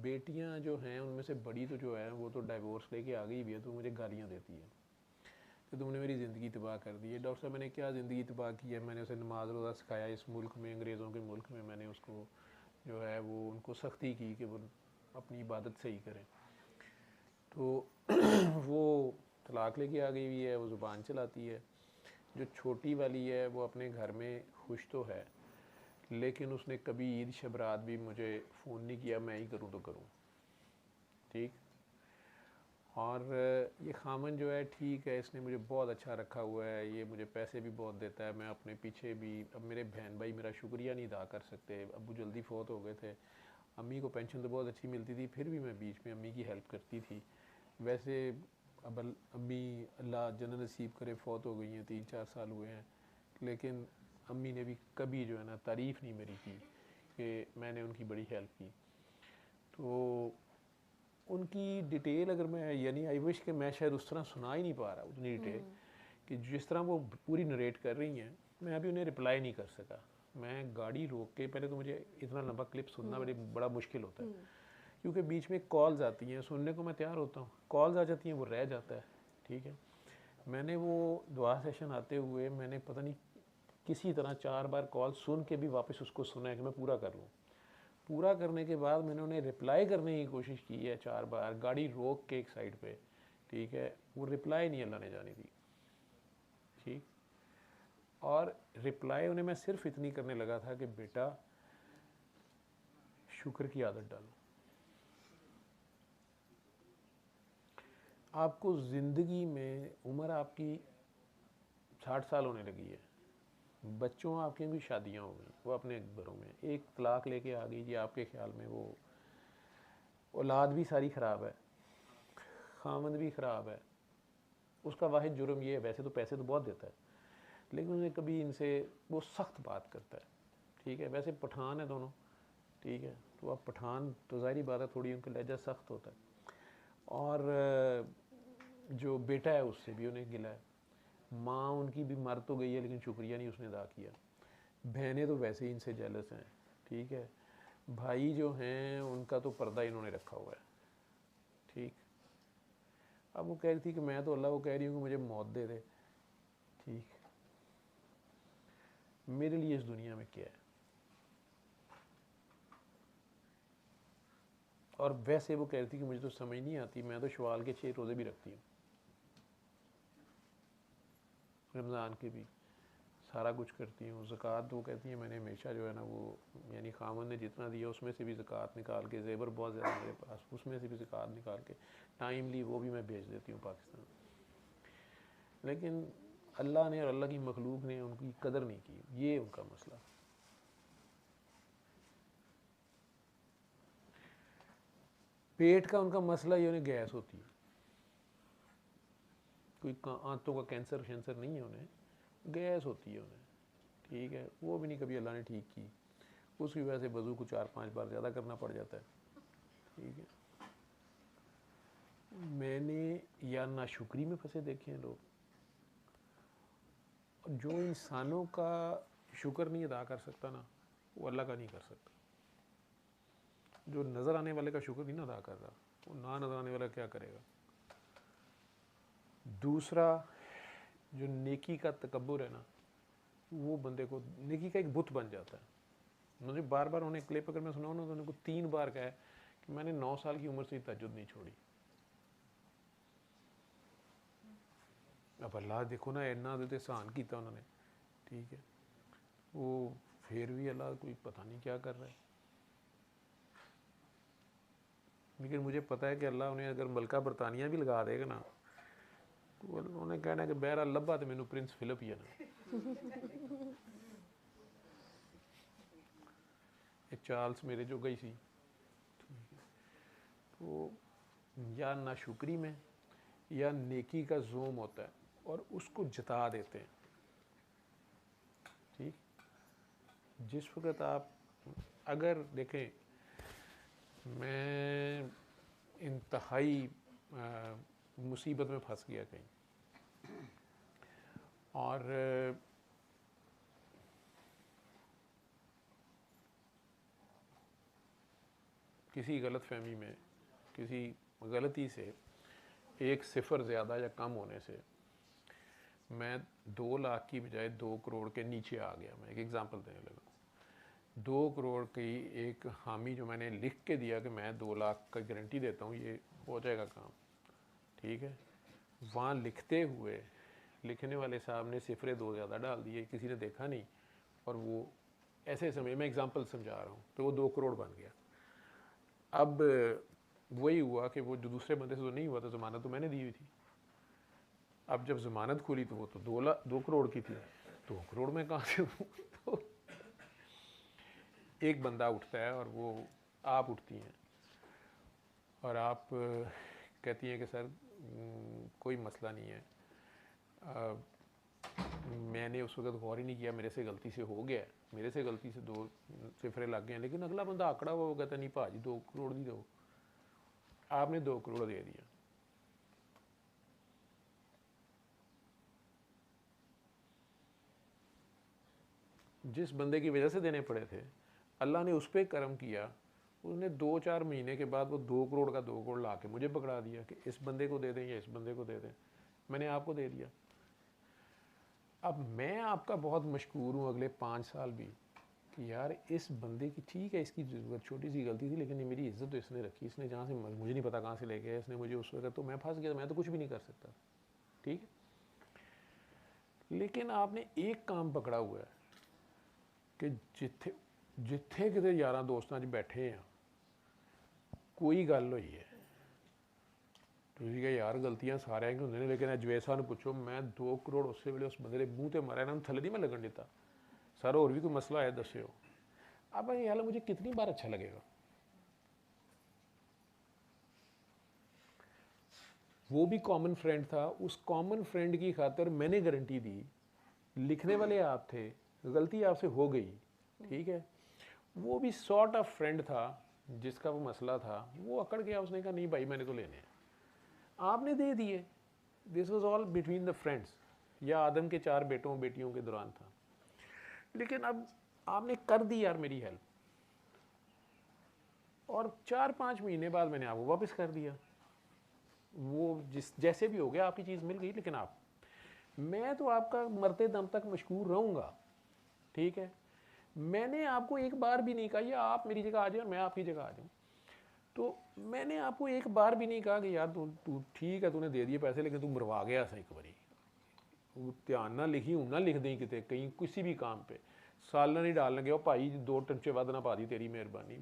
बेटियां जो हैं उनमें से बड़ी तो जो है वो तो डाइवोर्स लेके आ गई भी है, तो मुझे गालियां देती है कि तुमने मेरी ज़िंदगी तबाह कर दी है। डॉक्टर साहब मैंने क्या ज़िंदगी तबाह की है? मैंने उसे नमाज रोज़ा सिखाया इस मुल्क में, अंग्रेज़ों के मुल्क में मैंने उसको जो है वो उनको सख्ती की कि वो अपनी इबादत सही करें। तो वो तलाक लेके आ गई हुई है, वो ज़ुबान चलाती है। जो छोटी वाली है वो अपने घर में खुश तो है, लेकिन उसने कभी ईद शबरात भी मुझे फ़ोन नहीं किया, मैं ही करूँ तो करूँ, ठीक। और ये खामन जो है ठीक है, इसने मुझे बहुत अच्छा रखा हुआ है, ये मुझे पैसे भी बहुत देता है, मैं अपने पीछे भी, अब मेरे बहन भाई मेरा शुक्रिया नहीं अदा कर सकते, अब्बू जल्दी फ़ौत हो गए थे, अम्मी को पेंशन तो बहुत अच्छी मिलती थी, फिर भी मैं बीच में अम्मी की हेल्प करती थी। वैसे अब अम्मी अल्लाह जन्नत नसीब करे फ़ौत हो गई हैं, 3-4 साल हुए हैं, लेकिन अम्मी ने भी कभी जो है ना तारीफ़ नहीं मेरी की कि मैंने उनकी बड़ी हेल्प की। तो उनकी डिटेल अगर मैं, यानी आई विश कि मैं शायद उस तरह सुना ही नहीं पा रहा उतनी डिटेल, कि जिस तरह वो पूरी नरेट कर रही हैं, मैं अभी उन्हें रिप्लाई नहीं कर सका। मैं गाड़ी रोक के, पहले तो मुझे इतना लंबा क्लिप सुनना बड़ा मुश्किल होता है, क्योंकि बीच में कॉल्स आती हैं, सुनने को मैं तैयार होता हूँ, कॉल्स आ जाती हैं, वो रह जाता है, ठीक है। मैंने वो दुआ सेशन आते हुए मैंने पता नहीं किसी तरह 4 बार कॉल सुन के भी वापस उसको सुना है कि मैं पूरा कर लूँ। पूरा करने के बाद मैंने उन्हें रिप्लाई करने की कोशिश की है 4 बार, गाड़ी रोक के एक साइड पे, ठीक है, वो रिप्लाई नहीं अल्लाह ने जानी दी, ठीक। और रिप्लाई उन्हें मैं सिर्फ इतनी करने लगा था कि बेटा शुक्र की आदत डालो। आपको ज़िंदगी में, उम्र आपकी 60 साल होने लगी है, बच्चों आपके भी शादियां हो गई, वो अपने घरों में, एक तलाक लेके आ गई जी, आपके ख्याल में वो औलाद भी सारी ख़राब है, खामद भी ख़राब है, उसका वाहिद जुर्म ये है, वैसे तो पैसे तो बहुत देता है, लेकिन उन्हें कभी इनसे, वो सख्त बात करता है, ठीक है। वैसे पठान है दोनों, ठीक है, तो अब पठान तो ज़ाहिरी बात है थोड़ी उनका लहजा सख्त होता है। और जो बेटा है उससे भी उन्हें गिला है, माँ उनकी भी मर तो गई है लेकिन शुक्रिया नहीं उसने अदा किया, बहनें तो वैसे ही इनसे जेलस हैं, ठीक है, भाई जो हैं उनका तो पर्दा इन्होंने रखा हुआ है, ठीक। अब वो कह रही थी कि मैं तो अल्लाह को कह रही हूँ कि मुझे मौत दे दे, ठीक, मेरे लिए इस दुनिया में क्या है। और वैसे वो कह रही थी कि मुझे तो समझ नहीं आती, मैं तो शवाल के 6 रोज़े भी रखती हूँ, रमज़ान के भी, सारा कुछ करती हूँ। ज़कात वो कहती है मैंने हमेशा जो है ना वो, यानी खामन ने जितना दिया उसमें से भी ज़कात निकाल के, ज़ेवर बहुत ज़्यादा मेरे पास, उसमें से भी ज़कात निकाल के टाइमली वो भी मैं भेज देती हूँ पाकिस्तान। लेकिन अल्लाह ने और अल्लाह की मखलूक ने उनकी कदर नहीं की, ये उनका मसला। पेट का उनका मसला ये, उन्हें गैस होती है, कोई आंतों का कैंसर शैंसर नहीं है उन्हें, गैस होती है उन्हें, ठीक है, वो भी नहीं कभी अल्लाह ने ठीक की, उसकी वजह से वज़ू को 4-5 बार ज़्यादा करना पड़ जाता है, ठीक है। मैंने या नाशुक्री में फंसे देखे हैं लोग, जो इंसानों का शुक्र नहीं अदा कर सकता ना, वो अल्लाह का नहीं कर सकता। जो नज़र आने वाले का शुक्र नहीं ना अदा कर रहा, वो ना नज़र आने वाला क्या करेगा। दूसरा, जो नेकी का तकब्बुर है ना, वो बंदे को नेकी का एक बुत बन जाता है। मुझे बार बार उन्हें क्लिप अगर मैं सुनाऊँ ना, तो उनको 3 बार कहा है कि मैंने 9 साल की उम्र से तहज्जुद नहीं छोड़ी। अब अल्लाह देखो ना, इन्ना तो एहसान किया उन्होंने, ठीक है, वो फिर भी अल्लाह कोई पता नहीं क्या कर रहा है। लेकिन मुझे पता है कि अल्लाह उन्हें अगर मलका बरतानिया भी लगा देगा ना, ਉਹਨੇ ਕਹਿਣਾ ਕਿ ਬਹਿਰਾ ਲੱਭਾ ਤੇ ਮੈਨੂੰ ਪ੍ਰਿੰਸ ਫਿਲਿਪ ਹੀ ਹੈ ਨਾ। ये चार्ल्स मेरे जो गई सी, तो या नाशुक्री में या नेकी का जोम होता है और उसको जता देते हैं। ठीक, जिस वक्त आप अगर देखें मैं इंतहाई मुसीबत में फंस गया कहीं और किसी गलत फहमी में, किसी गलती से 1 सिफर ज़्यादा या कम होने से मैं 2 लाख की बजाय 2 करोड़ के नीचे आ गया। मैं एक एग्ज़ाम्पल देने लगा, 2 करोड़ की एक हामी जो मैंने लिख के दिया कि मैं 2 लाख का गारंटी देता हूँ ये हो जाएगा काम, ठीक है, वहाँ लिखते हुए लिखने वाले साहब ने सिफरे 2 ज़्यादा डाल दिए, किसी ने देखा नहीं, और वो ऐसे समय मैं एग्ज़ाम्पल समझा रहा हूँ, तो वो 2 करोड़ बन गया। अब वही हुआ कि वो जो दूसरे बंदे से तो नहीं हुआ, तो ज़मानत तो मैंने दी हुई थी। अब जब ज़मानत खुली तो वो तो 2 करोड़ की थी, 2 करोड़ में कहाँ से दूँ? तो एक बंदा उठता है और वो आप उठती हैं और आप कहती हैं कि सर कोई मसला नहीं है, मैंने उस वक्त गौर ही नहीं किया, मेरे से गलती से हो गया, मेरे से गलती से 2 सिफरे लग गए हैं। लेकिन अगला बंदा आंकड़ा हुआ, वो कहता नहीं भाजी 2 करोड़ नहीं दो, आपने 2 करोड़ दे दिया। जिस बंदे की वजह से देने पड़े थे, अल्लाह ने उस पर करम किया, उसने 2-4 महीने के बाद वो 2 करोड़ का 2 करोड़ ला के मुझे पकड़ा दिया कि इस बंदे को दे दें या इस बंदे को दे दें। मैंने आपको दे दिया। अब मैं आपका बहुत मशकूर हूँ अगले 5 साल भी कि यार इस बंदे की, ठीक है इसकी छोटी सी गलती थी, लेकिन ये मेरी इज्जत तो इसने रखी, इसने जहाँ से मुझे नहीं पता कहाँ से ले गया इसने मुझे उस वक्त, तो मैं फंस गया, मैं तो कुछ भी नहीं कर सकता, ठीक है। लेकिन आपने एक काम पकड़ा हुआ है कि जिथे जिथे किते यारां दोस्तां च बैठे हैं कोई गल हुई है, तुसीं कहा यार गलतियां सारिਆਂ की होंदियां ने, लेकिन अजवेद साहब नूं पुछो, मैं 2 करोड़ उस वेले उस बंदे के मूँह ते मारिया, इन्हां नूं थल्ले नहीं मैं लगन दिता, सर और भी कोई मसला है दस्सिओ। अब ये हाल मुझे कितनी बार अच्छा लगेगा। वो भी कॉमन फ्रेंड था, उस कॉमन फ्रेंड की खातर मैंने गारंटी दी, लिखने वाले आप थे, गलती आपसे हो गई, ठीक है, वो भी सॉर्ट ऑफ फ्रेंड था जिसका वो मसला था, वो अकड़ गया, उसने कहा नहीं भाई मैंने तो लेने हैं, आपने दे दिए। This was all between the friends, या आदम के 4 बेटों बेटियों के दौरान था। लेकिन अब आपने कर दी यार मेरी हेल्प, और 4-5 महीने बाद मैंने आपको वापस कर दिया, वो जैसे भी हो गया आपकी चीज़ मिल गई। लेकिन मैं तो आपका मरते दम तक मशकूर रहूँगा, ठीक है। मैंने आपको एक बार भी नहीं कहा या आप मेरी जगह आ जाए और मैं आपकी जगह आ जाऊँ, तो मैंने आपको एक बार भी नहीं कहा कि यार तू ठीक है, तूने दे दिए पैसे, लेकिन तू मरवा गया सा एक बारी, ध्यान ना लिखी हूँ ना लिख दी किते कहीं किसी भी काम पे, सालन नहीं डाल लगे भाई 2 टंचे वध ना पा दी, तेरी मेहरबानी,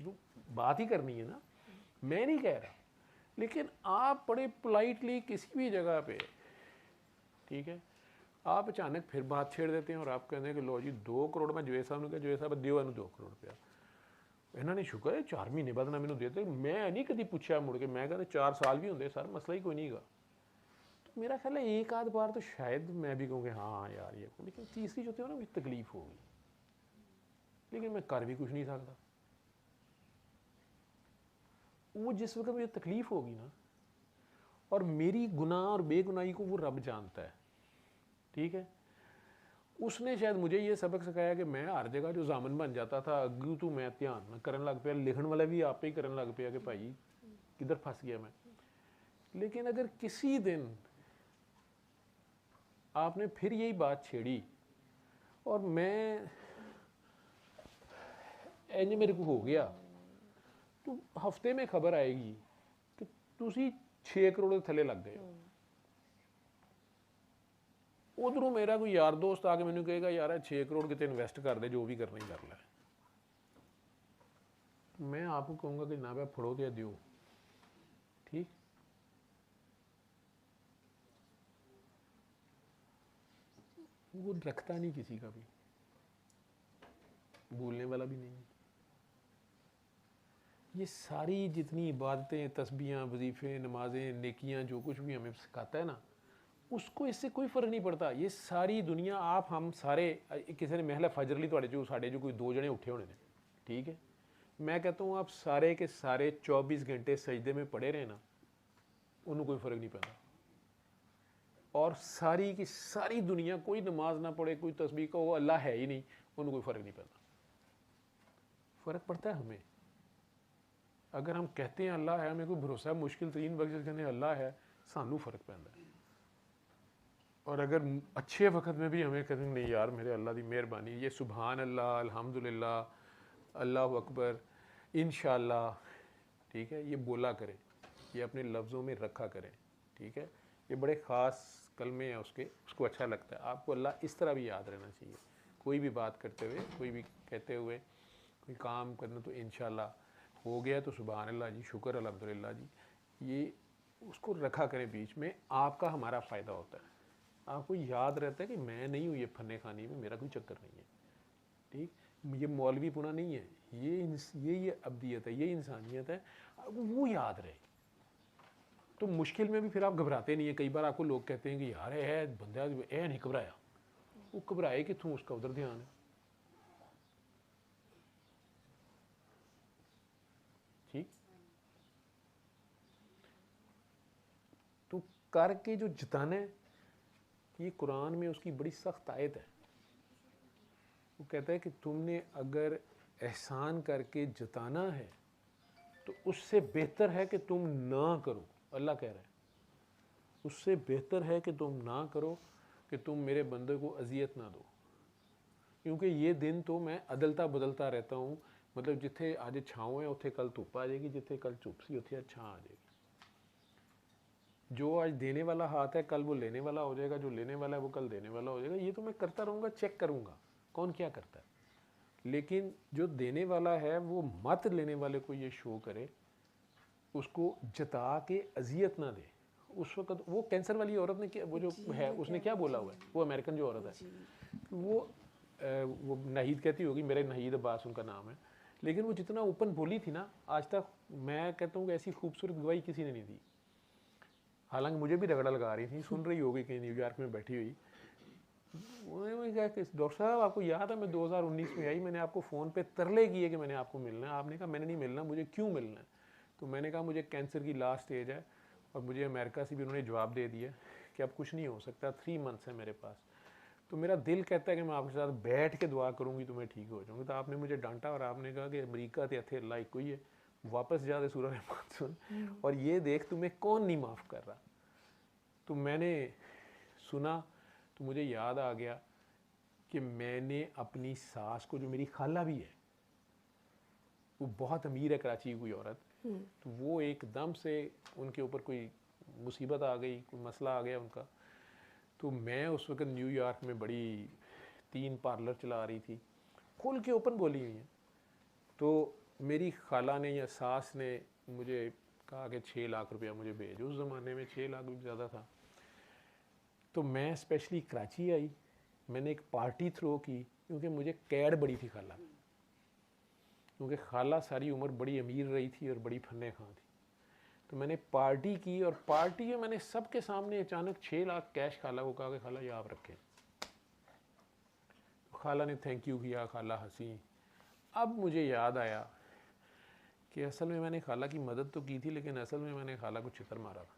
बात ही करनी है ना, मैं नहीं कह रहा। लेकिन आप बड़े पोलाइटली किसी भी जगह पे, ठीक है, आप अचानक फिर बात छेड़ देते हैं और आप कहते हैं कि लो जी 2 करोड़, मैं जवेद साहब ने कहा जवेद साहब दिओ इन्हूं 2 करोड़ रुपया, इन्होंने शुक्र है 4 महीने बाद ना मैंने देते, मैं नहीं कभी पूछा मुड़ के, मैं कहते 4 साल भी होंगे सर, मसला ही कोई नहीं गा। तो मेरा ख्याल है एक आध बार तो शायद मैं भी कहूँ कि हाँ यार ये, लेकिन तीसरी जो थी ना मुझे तकलीफ होगी, लेकिन मैं कर भी कुछ नहीं सकता। वो जिस वक्त मुझे तकलीफ होगी ना, और मेरी गुनाह और बेगुनाही को वो रब जानता है, ठीक है, उसने शायद मुझे ये सबक सिखाया कि मैं हर जगह जो जामन बन जाता था, अग्गू तो मैं ध्यान में करन लग पिया, लिखण वाला भी आप ही करन लग पिया कि भाई किधर फंस गया मैं। लेकिन अगर किसी दिन आपने फिर यही बात छेड़ी और मैं इंज मेरे को हो गया, तो हफ्ते में खबर आएगी कि तुसी 6 करोड़ के थले लग गए। उधरों मेरा कोई यार दोस्त आके मैंने कहेगा यार 6 करोड़ कितने इन्वेस्ट कर दे, जो भी करना ही कर ले, मैं आपको कहूँगा कि ना भाई फड़ो तो दियो, ठीक। वो रखता नहीं किसी का भी, भूलने वाला भी नहीं है। ये सारी जितनी इबादतें, तस्बीहां, वजीफ़े, नमाजें, नेकियां, जो कुछ भी हमें सिखाता है ना, उसको इससे कोई फ़र्क नहीं पड़ता। ये सारी दुनिया, आप हम सारे, किसी ने महला फजर ली थोड़े जो कोई 2 जने उठे होने ने, ठीक है, मैं कहता हूँ आप सारे के सारे 24 घंटे सजदे में पड़े रहे ना, उन्हें कोई फ़र्क नहीं पड़ता। और सारी की सारी दुनिया कोई नमाज ना पढ़े, कोई तस्बीह का वो अल्लाह है ही नहीं, उन्हें कोई फ़र्क नहीं पड़ता। फ़र्क पड़ता है हमें। अगर हम कहते हैं अल्लाह है, हमें कोई भरोसा है, मुश्किल तरीन वक्त कहने अल्लाह है, सानू फ़र्क पैंदा है। और अगर अच्छे वक्त में भी हमें कहते नहीं यार मेरे अल्लाह की मेहरबानी, ये सुबहान अल्लाह, अल्हम्दुलिल्लाह, अल्लाह अकबर, इंशाअल्लाह, ठीक है, ये बोला करें, ये अपने लफ्ज़ों में रखा करें, ठीक है, ये बड़े ख़ास कलमे हैं उसको अच्छा लगता है। आपको अल्लाह इस तरह भी याद रहना चाहिए, कोई भी बात करते हुए, कोई भी कहते हुए, कोई काम करना तो इंशाअल्लाह, हो गया तो सुबहान अल्लाह जी, शुक्र अल्हम्दुलिल्लाह जी, ये उसको रखा करें बीच में, आपका हमारा फ़ायदा होता है। आपको याद रहता है कि मैं नहीं हूँ ये फन्ने खाने में, मेरा कोई चक्कर नहीं है, ठीक, ये मौलवी पुना नहीं है, ये अब्दियत है, ये इंसानियत है, वो याद रहे। तो मुश्किल में भी फिर आप घबराते नहीं है। कई बार आपको लोग कहते हैं कि यार है बंदा ए नहीं घबराया, वो घबराए कि तू, उसका उधर ध्यान है, ठीक। तो करके जो जताना है, ये कुरान में उसकी बड़ी सख्त आयत है। वो कहता है कि तुमने अगर एहसान करके जताना है तो उससे बेहतर है कि तुम ना करो। अल्लाह कह रहा है उससे बेहतर है कि तुम ना करो, कि तुम मेरे बंदे को अजियत ना दो, क्योंकि ये दिन तो मैं अदलता बदलता रहता हूँ। मतलब जिथे आज छाँव है उत्थे कल धुप आ जाएगी, जिथे कल धुप सी उत्थे छाँ आ जाएगी। जो आज देने वाला हाथ है कल वो लेने वाला हो जाएगा, जो लेने वाला है वो कल देने वाला हो जाएगा। ये तो मैं करता रहूँगा, चेक करूँगा कौन क्या करता है। लेकिन जो देने वाला है वो मत लेने वाले को ये शो करे, उसको जता के अजियत ना दे। उस वक्त वो कैंसर वाली औरत ने क्या, वो जो है उसने क्या बोला हुआ है, वो अमेरिकन जो औरत है, वो नाहिद कहती होगी, मेरे नाहिद अब्बास उनका नाम है, लेकिन वो जितना ओपन बोली थी ना, आज तक मैं कहता हूँ कि ऐसी खूबसूरत गवाही किसी ने नहीं दी। हालांकि मुझे भी रगड़ा लगा रही थी, सुन रही होगी कहीं न्यूयॉर्क में बैठी हुई। उन्होंने कहा कि डॉक्टर साहब आपको याद है मैं 2019 में आई, मैंने आपको फ़ोन पे तरले किए कि मैंने आपको मिलना है। आपने कहा मैंने नहीं मिलना, मुझे क्यों मिलना है? तो मैंने कहा मुझे कैंसर की लास्ट स्टेज है, और मुझे अमेरिका से भी उन्होंने जवाब दे दिया कि अब कुछ नहीं हो सकता, 3 मंथ्स है मेरे पास। तो मेरा दिल कहता है कि मैं आपके साथ बैठ के दुआ करूँगी तो मैं ठीक हो जाऊँगी। तो आपने मुझे डांटा और आपने कहा कि अमेरिका ते इत्थे अल्लाह इक्को ही है, वापस जा दे सूरह रहमान सुन, और ये देख तुम्हें कौन नहीं माफ़ कर रहा। तो मैंने सुना तो मुझे याद आ गया कि मैंने अपनी सास को, जो मेरी खाला भी है, वो बहुत अमीर है, कराची की कोई औरत, तो वो एकदम से उनके ऊपर कोई मुसीबत आ गई, कोई मसला आ गया उनका। तो मैं उस वक्त न्यूयॉर्क में बड़ी 3 पार्लर चला रही थी, खुल के ओपन बोली हुई हैं। तो मेरी खाला ने या सास ने मुझे कहा कि 6 लाख रुपया मुझे भेजो। उस ज़माने में 6 लाख भी ज़्यादा था। तो मैं स्पेशली कराची आई, मैंने एक पार्टी थ्रो की, क्योंकि मुझे कैड बड़ी थी खाला, क्योंकि खाला सारी उम्र बड़ी अमीर रही थी और बड़ी फन्ने खां थी। तो मैंने पार्टी की, और पार्टी में मैंने सबके सामने अचानक 6 लाख कैश खाला को कहा कि खाला ये आप रखें। तो खाला ने थैंक यू किया, खाला हंसी। अब मुझे याद आया कि असल में मैंने खाला की मदद तो की थी, लेकिन असल में मैंने खाला को छितर मारा था।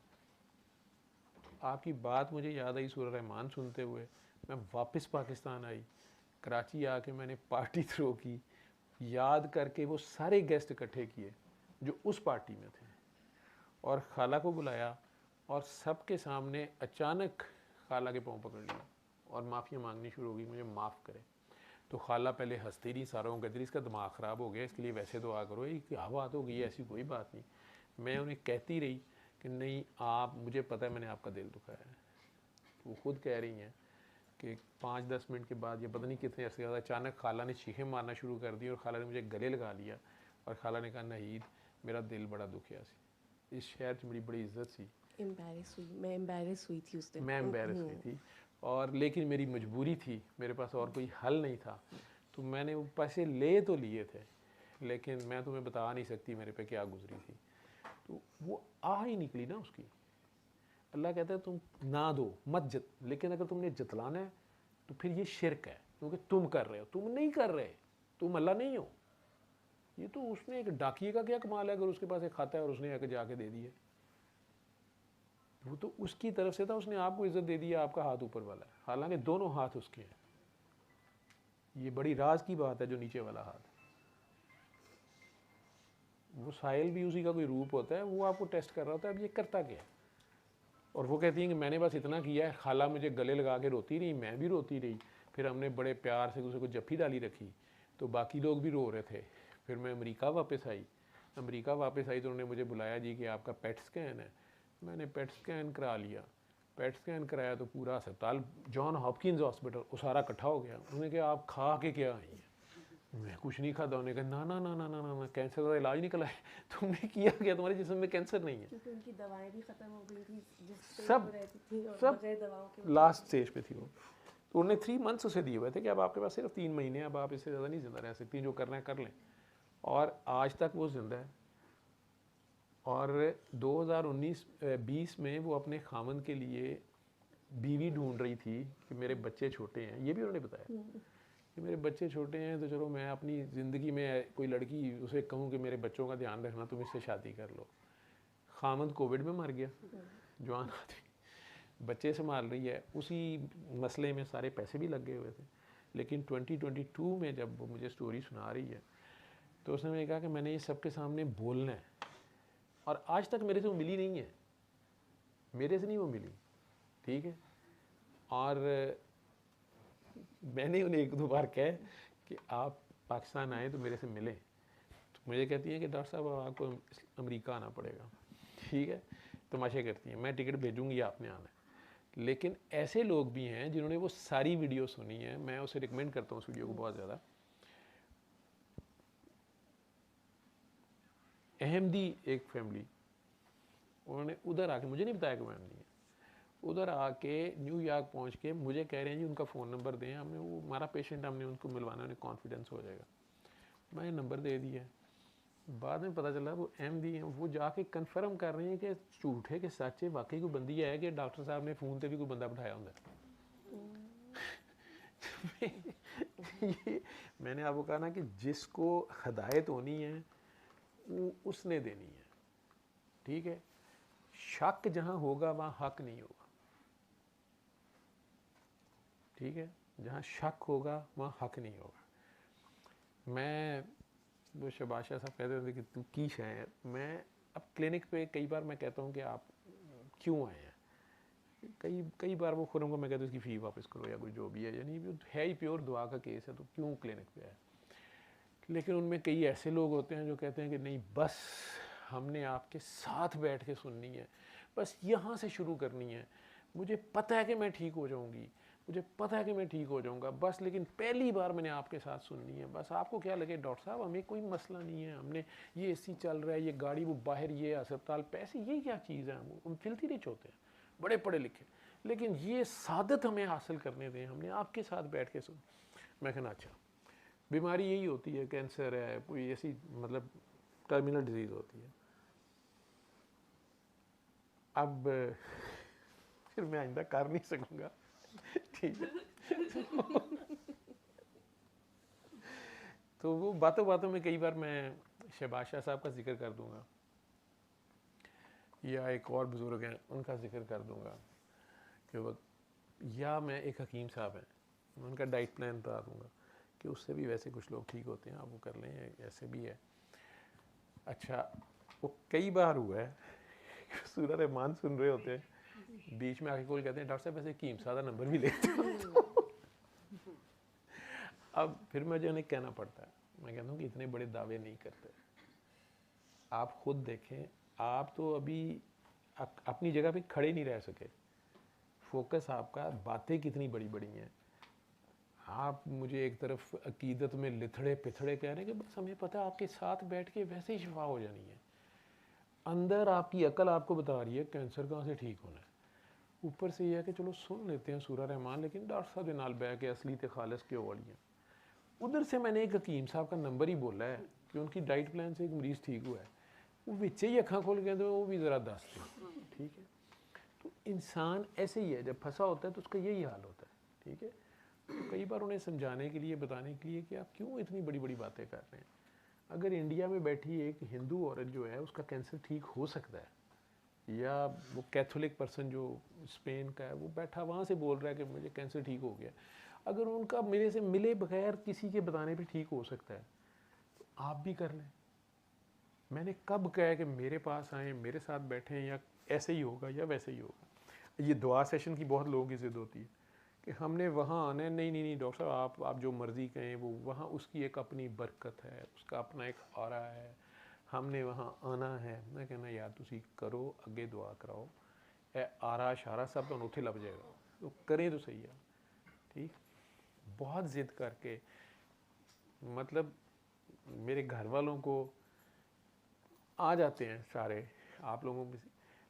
आपकी बात मुझे याद आई सूरह रहमान सुनते हुए। मैं वापस पाकिस्तान आई, कराची आके मैंने पार्टी थ्रो की, याद करके वो सारे गेस्ट इकट्ठे किए जो उस पार्टी में थे, और खाला को बुलाया, और सबके सामने अचानक खाला के पाँव पकड़ लिया और माफ़िया मांगनी शुरू हो गई, मुझे माफ़ करें। तो खाला पहले हंसती रही, सारों को कहती रही इसका दिमाग ख़राब हो गया, इसके लिए वैसे दुआ करो, ये क्या बात हो गई, ऐसी कोई बात नहीं। मैं उन्हें कहती रही कि नहीं आप, मुझे पता है मैंने आपका दिल दुखाया है। वो खुद कह रही हैं कि 5-10 मिनट के बाद, ये पता नहीं कितने अर्से बाद, अचानक खाला ने चीखें मारना शुरू कर दी, और खाला ने मुझे गले लगा लिया, और खाला ने कहा नाहिद मेरा दिल बड़ा दुखिया सी, इस शहर च मेरी बड़ी इज्जत सी, एम्बैरेस हुई, मैं एम्बैरेस हुई थी उस दिन। मैं एम्बेरस हुई थी। और लेकिन मेरी मजबूरी थी, मेरे पास और कोई हल नहीं था, तो मैंने वो पैसे ले तो लिए थे, लेकिन मैं तुम्हें बता नहीं सकती मेरे पे क्या गुजरी थी। तो वो आ ही निकली ना उसकी। अल्लाह कहता है तुम ना दो, मत लेकिन अगर तुमने जतलाना है तो फिर ये शिरक है, क्योंकि तुम कर रहे हो, तुम नहीं कर रहे, तुम अल्लाह नहीं हो। ये तो उसने एक डाकिए का क्या कमाल है अगर उसके पास एक खाता है और उसने आके जाके दे दिया, वो तो उसकी तरफ से था, उसने आपको इज्जत दे दी, आपका हाथ ऊपर वाला है, हालांकि दोनों हाथ उसके हैं। ये बड़ी राज की बात है जो नीचे वाला हाथ, वो साहिल भी उसी का कोई रूप होता है, वो आपको टेस्ट कर रहा होता है अब ये करता क्या है। और वो कहती हैं कि मैंने बस इतना किया है, खाला मुझे गले लगा के रोती रही, मैं भी रोती रही, फिर हमने बड़े प्यार से उसे को जफ्फी डाली रखी, तो बाकी लोग भी रो रहे थे। फिर मैं अमेरिका वापस आई, तो उन्होंने मुझे बुलाया जी कि आपका पेट स्कैन है। मैंने पेट स्कैन करा लिया, पेट स्कैन कराया तो पूरा अस्पताल, जॉन हॉपकिंस हॉस्पिटल, वो सारा इकट्ठा हो गया। उन्होंने कहा आप खा के क्या आई हैं? मैं कुछ नहीं खाता। उन्होंने कहा ना ना ना ना ना ना, कैंसर का इलाज निकला है। तुमने किया क्या? तुम्हारे जिस्म में कैंसर नहीं है। क्योंकि उनकी दवाएं भी खत्म हो गई थी, जिस स्टेज सब पे रहती थी, और सब बगैर दवाओं के लास्ट स्टेज पे थी वो। तो उन्होंने 3 मंथ्स उसे दिए हुए थे कि अब आपके पास सिर्फ 3 महीने, अब आप इससे ज़्यादा नहीं जिंदा रह सकती, जो करना है कर लें। और आज तक वो जिंदा है। और 2019-20 में वो अपने खामन के लिए बीवी ढूंढ रही थी कि मेरे बच्चे छोटे हैं, ये भी उन्होंने बताया कि मेरे बच्चे छोटे हैं, तो चलो मैं अपनी ज़िंदगी में कोई लड़की उसे कहूँ कि मेरे बच्चों का ध्यान रखना, तुम इससे शादी कर लो। खामन कोविड में मर गया, जवान आदमी, बच्चे संभाल रही है, उसी मसले में सारे पैसे भी लग गए हुए थे। लेकिन 2022 में जब वो मुझे स्टोरी सुना रही है, तो उसने मुझे कहा कि मैंने ये सबके सामने बोलना है, और आज तक मेरे से वो मिली नहीं है, मेरे से नहीं वो मिली, ठीक है। और मैंने उन्हें 1-2 बार कहा कि आप पाकिस्तान आए तो मेरे से मिलें, तो मुझे कहती हैं कि डॉक्टर साहब आपको अमेरिका आना पड़ेगा, ठीक है। तमाशे करती हैं, मैं टिकट भेजूंगी, आपने आना है। लेकिन ऐसे लोग भी हैं जिन्होंने वो सारी वीडियो सुनी है, मैं उसे रिकमेंड करता हूँ उस वीडियो को बहुत ज़्यादा। अहमदी एक फैमिली, उन्होंने उधर आके, मुझे नहीं बताया कि वो अहमदी है, उधर आके न्यूयॉर्क पहुंच के मुझे कह रहे हैं जी उनका फ़ोन नंबर दें, हमने वो हमारा पेशेंट, हमने उनको मिलवाना, उन्हें कॉन्फिडेंस हो जाएगा। मैंने नंबर दे दिया, बाद में पता चला वो अहमदी हैं। वो जाके कंफर्म कर रहे हैं कि झूठ है कि सच है, वाकई कोई बंदी है कि डॉक्टर साहब ने फ़ोन पे भी कोई बंदा बिठाया होंगे। ये मैंने आपको कहा ना कि जिसको हदायत होनी है वो उसने देनी है, ठीक है। शक जहाँ होगा वहाँ हक नहीं होगा, ठीक है। जहाँ शक होगा वहाँ हक नहीं होगा। मैं वो शबाशा साहब कहते थे कि तू की है, मैं अब क्लिनिक पे कई बार मैं कहता हूँ कि आप क्यों आए हैं, कई बार वो खुद को मैं कहता हूँ उसकी फ़ी वापस करो या कोई जो भी है, यानी है ही प्योर दुआ का केस है, तो क्यों क्लिनिक पे आए। लेकिन उनमें कई ऐसे लोग होते हैं जो कहते हैं कि नहीं, बस हमने आपके साथ बैठ के सुननी है, बस यहाँ से शुरू करनी है, मुझे पता है कि मैं ठीक हो जाऊँगी, मुझे पता है कि मैं ठीक हो जाऊँगा, बस लेकिन पहली बार मैंने आपके साथ सुननी है। बस आपको क्या लगे डॉक्टर साहब, हमें कोई मसला नहीं है, हमने ये एसी चल रहा है, ये गाड़ी वो बाहर, ये अस्पताल, पैसे, ये क्या चीज़ है, हम फिल्थी रिच होते हैं, बड़े पढ़े लिखे, लेकिन ये सादत हमें हासिल करने दें, हमने आपके साथ बैठ के सुन। मैं कहना अच्छा, बीमारी यही होती है, कैंसर है, कोई ऐसी मतलब टर्मिनल डिजीज़ होती है। अब फिर मैं आइंदा कर नहीं सकूँगा, ठीक है। तो वो बातों बातों में कई बार मैं शहबाज शाह साहब का जिक्र कर दूंगा, या एक और बुज़ुर्ग हैं उनका जिक्र कर दूंगा कि वो, या मैं एक हकीम साहब हैं, उनका डाइट प्लान बता दूंगा कि उससे भी वैसे कुछ लोग ठीक होते हैं, आप वो कर लें, ऐसे भी है। अच्छा, वो कई बार हुआ है सूरह रहमान सुन रहे होते हैं, बीच में आके कोई कहते हैं डॉक्टर साहब वैसे हकीम साहब का नंबर भी लेते हो। अब फिर मुझे उन्हें कहना पड़ता है, मैं कहता हूँ कि इतने बड़े दावे नहीं करते, आप खुद देखें, आप तो अभी अपनी जगह पे खड़े नहीं रह सके, फोकस आपका, बातें कितनी बड़ी बड़ी हैं, आप मुझे एक तरफ अकीदत में लिथड़े पिथड़े कह रहे हैं कि बस हमें पता है आपके साथ बैठ के वैसे ही शिफा हो जानी है, अंदर आपकी अकल आपको बता रही है कैंसर कहाँ से ठीक होना है, ऊपर से ये है कि चलो सुन लेते हैं सूरा रहमान, लेकिन डॉक्टर साहब के नाल बह के असली ते खालिस क्यों वाली। उधर से मैंने एक हकीम साहब का नंबर ही बोला है कि उनकी डाइट प्लान से एक मरीज़ ठीक हुआ है, वो बिच्चे ही अखा खोल गए तो वो भी ज़रा दस दें, ठीक है। तो इंसान ऐसे ही है, जब फंसा होता है तो उसका यही हाल होता है, ठीक है। तो कई बार उन्हें समझाने के लिए, बताने के लिए कि आप क्यों इतनी बड़ी बड़ी बातें कर रहे हैं। अगर इंडिया में बैठी एक हिंदू औरत जो है उसका कैंसर ठीक हो सकता है, या वो कैथोलिक पर्सन जो स्पेन का है वो बैठा वहाँ से बोल रहा है कि मुझे कैंसर ठीक हो गया, अगर उनका मेरे से मिले बगैर किसी के बताने पे ठीक हो सकता है तो आप भी कर लें। मैंने कब कहा कि मेरे पास आएँ, मेरे साथ बैठें, या ऐसे ही होगा या वैसे ही होगा। ये दुआ सेशन की बहुत लोगों की ज़िद होती है कि हमने वहाँ आना है। नहीं नहीं नहीं डॉक्टर साहब, आप जो मर्ज़ी कहें, वो वहाँ उसकी एक अपनी बरकत है, उसका अपना एक औरा है, हमने वहाँ आना है। मैं कहना यार तुसी करो, अगे दुआ कराओ, ए आरा शारा सब तो उत्थे लग जाएगा, तो करें तो सही है, ठीक। बहुत ज़िद करके, मतलब मेरे घर वालों को आ जाते हैं सारे आप लोगों में से,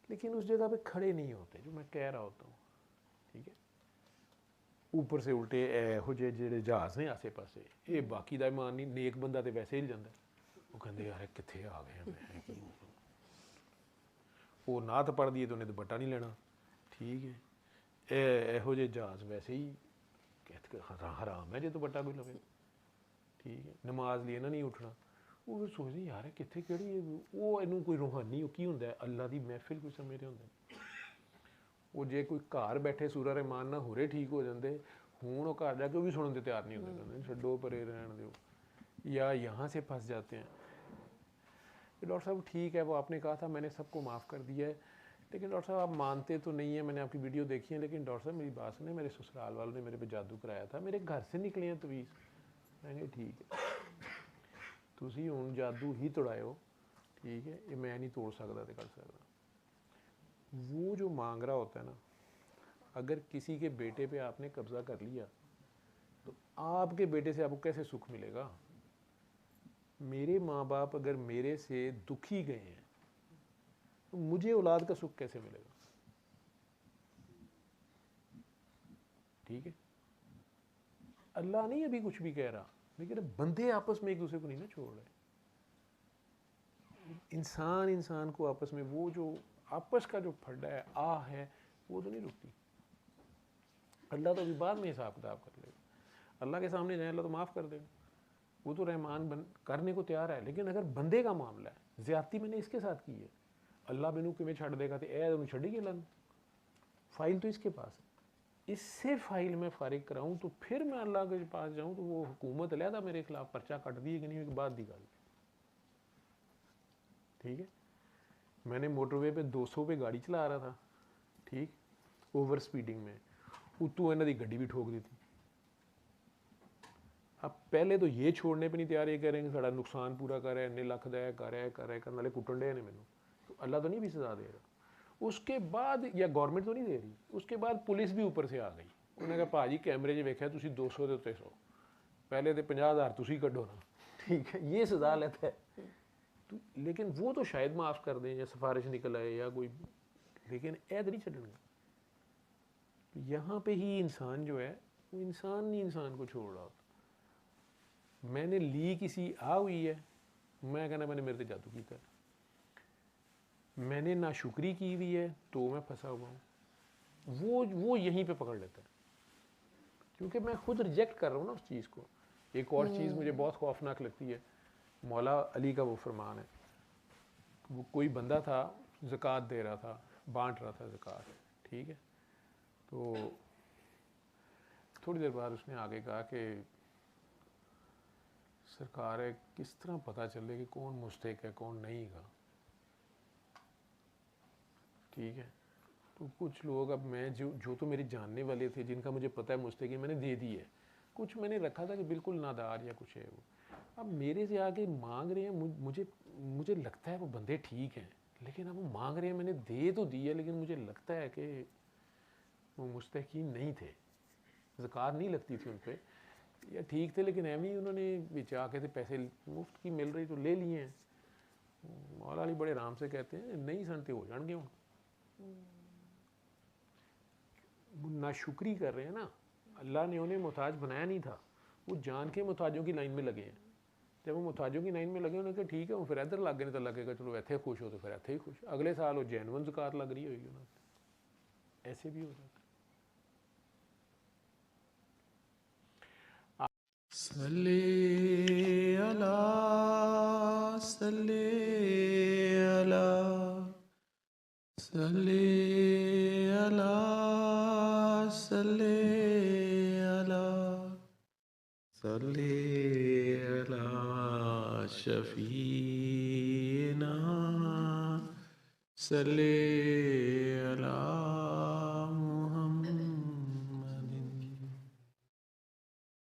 लेकिन उस जगह पे खड़े नहीं होते जो मैं कह रहा होता हूँ, ठीक है। ऊपर से उल्टे ਇਹੋ ਜਿਹੇ ਜਿਹੜੇ जहाज़ ने आसे पासे, ये बाकी ਦਾ ईमान नहीं, नेक बंदा तो वैसे ही ਜਾਂਦਾ, वो कहते यार कित्थे आ गए मैं की वो नात पढ़ दी तो उन्हें दुपट्टा नहीं लेना, ठीक है। ਇਹੋ ਜਿਹੇ जहाज़ वैसे ही कहते हराम है जो दुपट्टा कोई लवे, ठीक है। नमाज लिए ना नहीं उठना, वो फिर सोचते यार कित्थे केड़ी वो इनू कोई रूहानी की हुंदा है, अल्लाह दी महफिल कोई समझ रहे होंगे। वो जे कोई घर बैठे सूरा रहमान ना होरे ठीक हो जाते, हूँ वो घर जाके भी सुनने तैयार नहीं होते, कहते छड्डो परे रहन दो, या यहाँ से फंस जाते हैं। डॉक्टर साहब ठीक है, वो आपने कहा था, मैंने सबको माफ़ कर दिया है, लेकिन डॉक्टर साहब आप मानते तो नहीं है, मैंने आपकी वीडियो देखी है, लेकिन डॉक्टर साहब मेरी बात सुने, मेरे ससुराल वालों ने मेरे पे जादू कराया था, मेरे घर से निकले हैं तवीज़। मैंने ठीक है, तुसी हुण जादू ही तोड़ाओ, ठीक है, ये मैं नहीं तोड़ सकता तो कर सकता। वो जो मांग रहा होता है ना, अगर किसी के बेटे पे आपने कब्ज़ा कर लिया तो आपके बेटे से आपको कैसे सुख मिलेगा। मेरे माँ बाप अगर मेरे से दुखी गए हैं तो मुझे औलाद का सुख कैसे मिलेगा, ठीक है। अल्लाह नहीं अभी कुछ भी कह रहा, लेकिन बंदे आपस में एक दूसरे को नहीं ना छोड़ रहे। इंसान इंसान को आपस में, वो जो आपस का जो फड्डा है, आह है, वो तो नहीं रुकती। अल्लाह तो अभी बाद में हिसाब किताब कर लेगा, अल्लाह के सामने जाए अल्लाह तो माफ़ कर देगा, वो तो रहमान बन करने को तैयार है। लेकिन अगर बंदे का मामला है, ज़्यादती मैंने इसके साथ की है, अल्लाह मैनू किमें छड़ देगा, तो ए छड़ी अल्लाह ने, फाइल तो इसके पास है, इससे फाइल में फारिग कराऊँ तो फिर मैं अल्लाह के पास जाऊँ तो वो हुकूमत लहदा मेरे खिलाफ पर्चा कट दी कि नहीं, एक बात दी गल, ठीक है। मैंने मोटरवे पे 200 पे गाड़ी चला रहा था, ठीक, ओवर स्पीडिंग में, उतों इन्हों की गड्डी भी ठोक दी थी। अब पहले तो ये छोड़ने पे नहीं तैयार, ये कह रहे हैं कि साड़ा नुकसान पूरा कर रहा है, इन्ने लख दा कर रहा है करने वाले कुटन डे ने मैनू, तो अल्लाह तो नहीं भी सजा दे रहा। उसके बाद, या गवर्नमेंट तो नहीं दे रही, उसके बाद पुलिस भी ऊपर से आ गई, उन्होंने कहा भाजी कैमरे 'च वेख्या तुसीं 200 के उत्ते 100, पहले तो 50,000 तुसीं कड्डो ना, ठीक है, ये सजा लेता है। तो लेकिन वो तो शायद माफ़ कर दें या सिफारिश निकल आए या कोई, लेकिन ऐद नहीं छड़नगे। यहाँ पे ही इंसान जो है वो इंसान नहीं इंसान को छोड़ रहा होता। मैंने ली किसी आ हुई है, मैं कहना मैंने मेरे से जादू किया है, मैंने नाशुक्री की हुई है तो मैं फंसा हुआ हूँ, वो यहीं पे पकड़ लेता है, क्योंकि मैं खुद रिजेक्ट कर रहा हूँ ना उस चीज़ को। एक और चीज़ मुझे बहुत खौफनाक लगती है, मौला अली का वो फरमान है, वो कोई बंदा था ज़कात दे रहा था, बांट रहा था ज़कात, ठीक है। तो थोड़ी देर बाद उसने आगे कहा कि सरकार है, किस तरह पता चले कि कौन मुस्तहिक है कौन नहीं का, ठीक है। तो कुछ लोग, अब मैं जो तो मेरे जानने वाले थे, जिनका मुझे पता है मुस्तहिक है, मैंने दे दी है, कुछ मैंने रखा था कि बिल्कुल नादार या कुछ है वो, अब मेरे से आके मांग रहे हैं, मुझे लगता है वो बंदे ठीक हैं, लेकिन अब वो मांग रहे हैं, मैंने दे तो दी है, लेकिन मुझे लगता है कि वो मुस्तहिकीन नहीं थे, ज़कात नहीं लगती थी उन पर, या ठीक थे लेकिन एवं ही उन्होंने बीच आके थे, पैसे मुफ्त की मिल रही तो ले लिए हैं। मौला अली बड़े आराम से कहते हैं नहीं सन तो हो जाएंगे हूँ, नाशुक्री कर रहे हैं ना। अल्लाह ने उन्हें मोहताज बनाया नहीं था, वो जान के मोहताजों की लाइन में लगे हैं। जब वो मोहताजों की लाइन में लगे उन्होंने कहा ठीक है, वो फिर इधर लग गए, तो लगेगा चलो इतने खुश हो तो फिर इतने ही खुश, अगले साल वो जैनवन ज़कात लग रही होगी उन्होंने। ऐसे भी हो जाता है। सल्ले अला सल्ले अला सल्ले अला सल्ले अला सल्ले अला शफीना सल्ले अला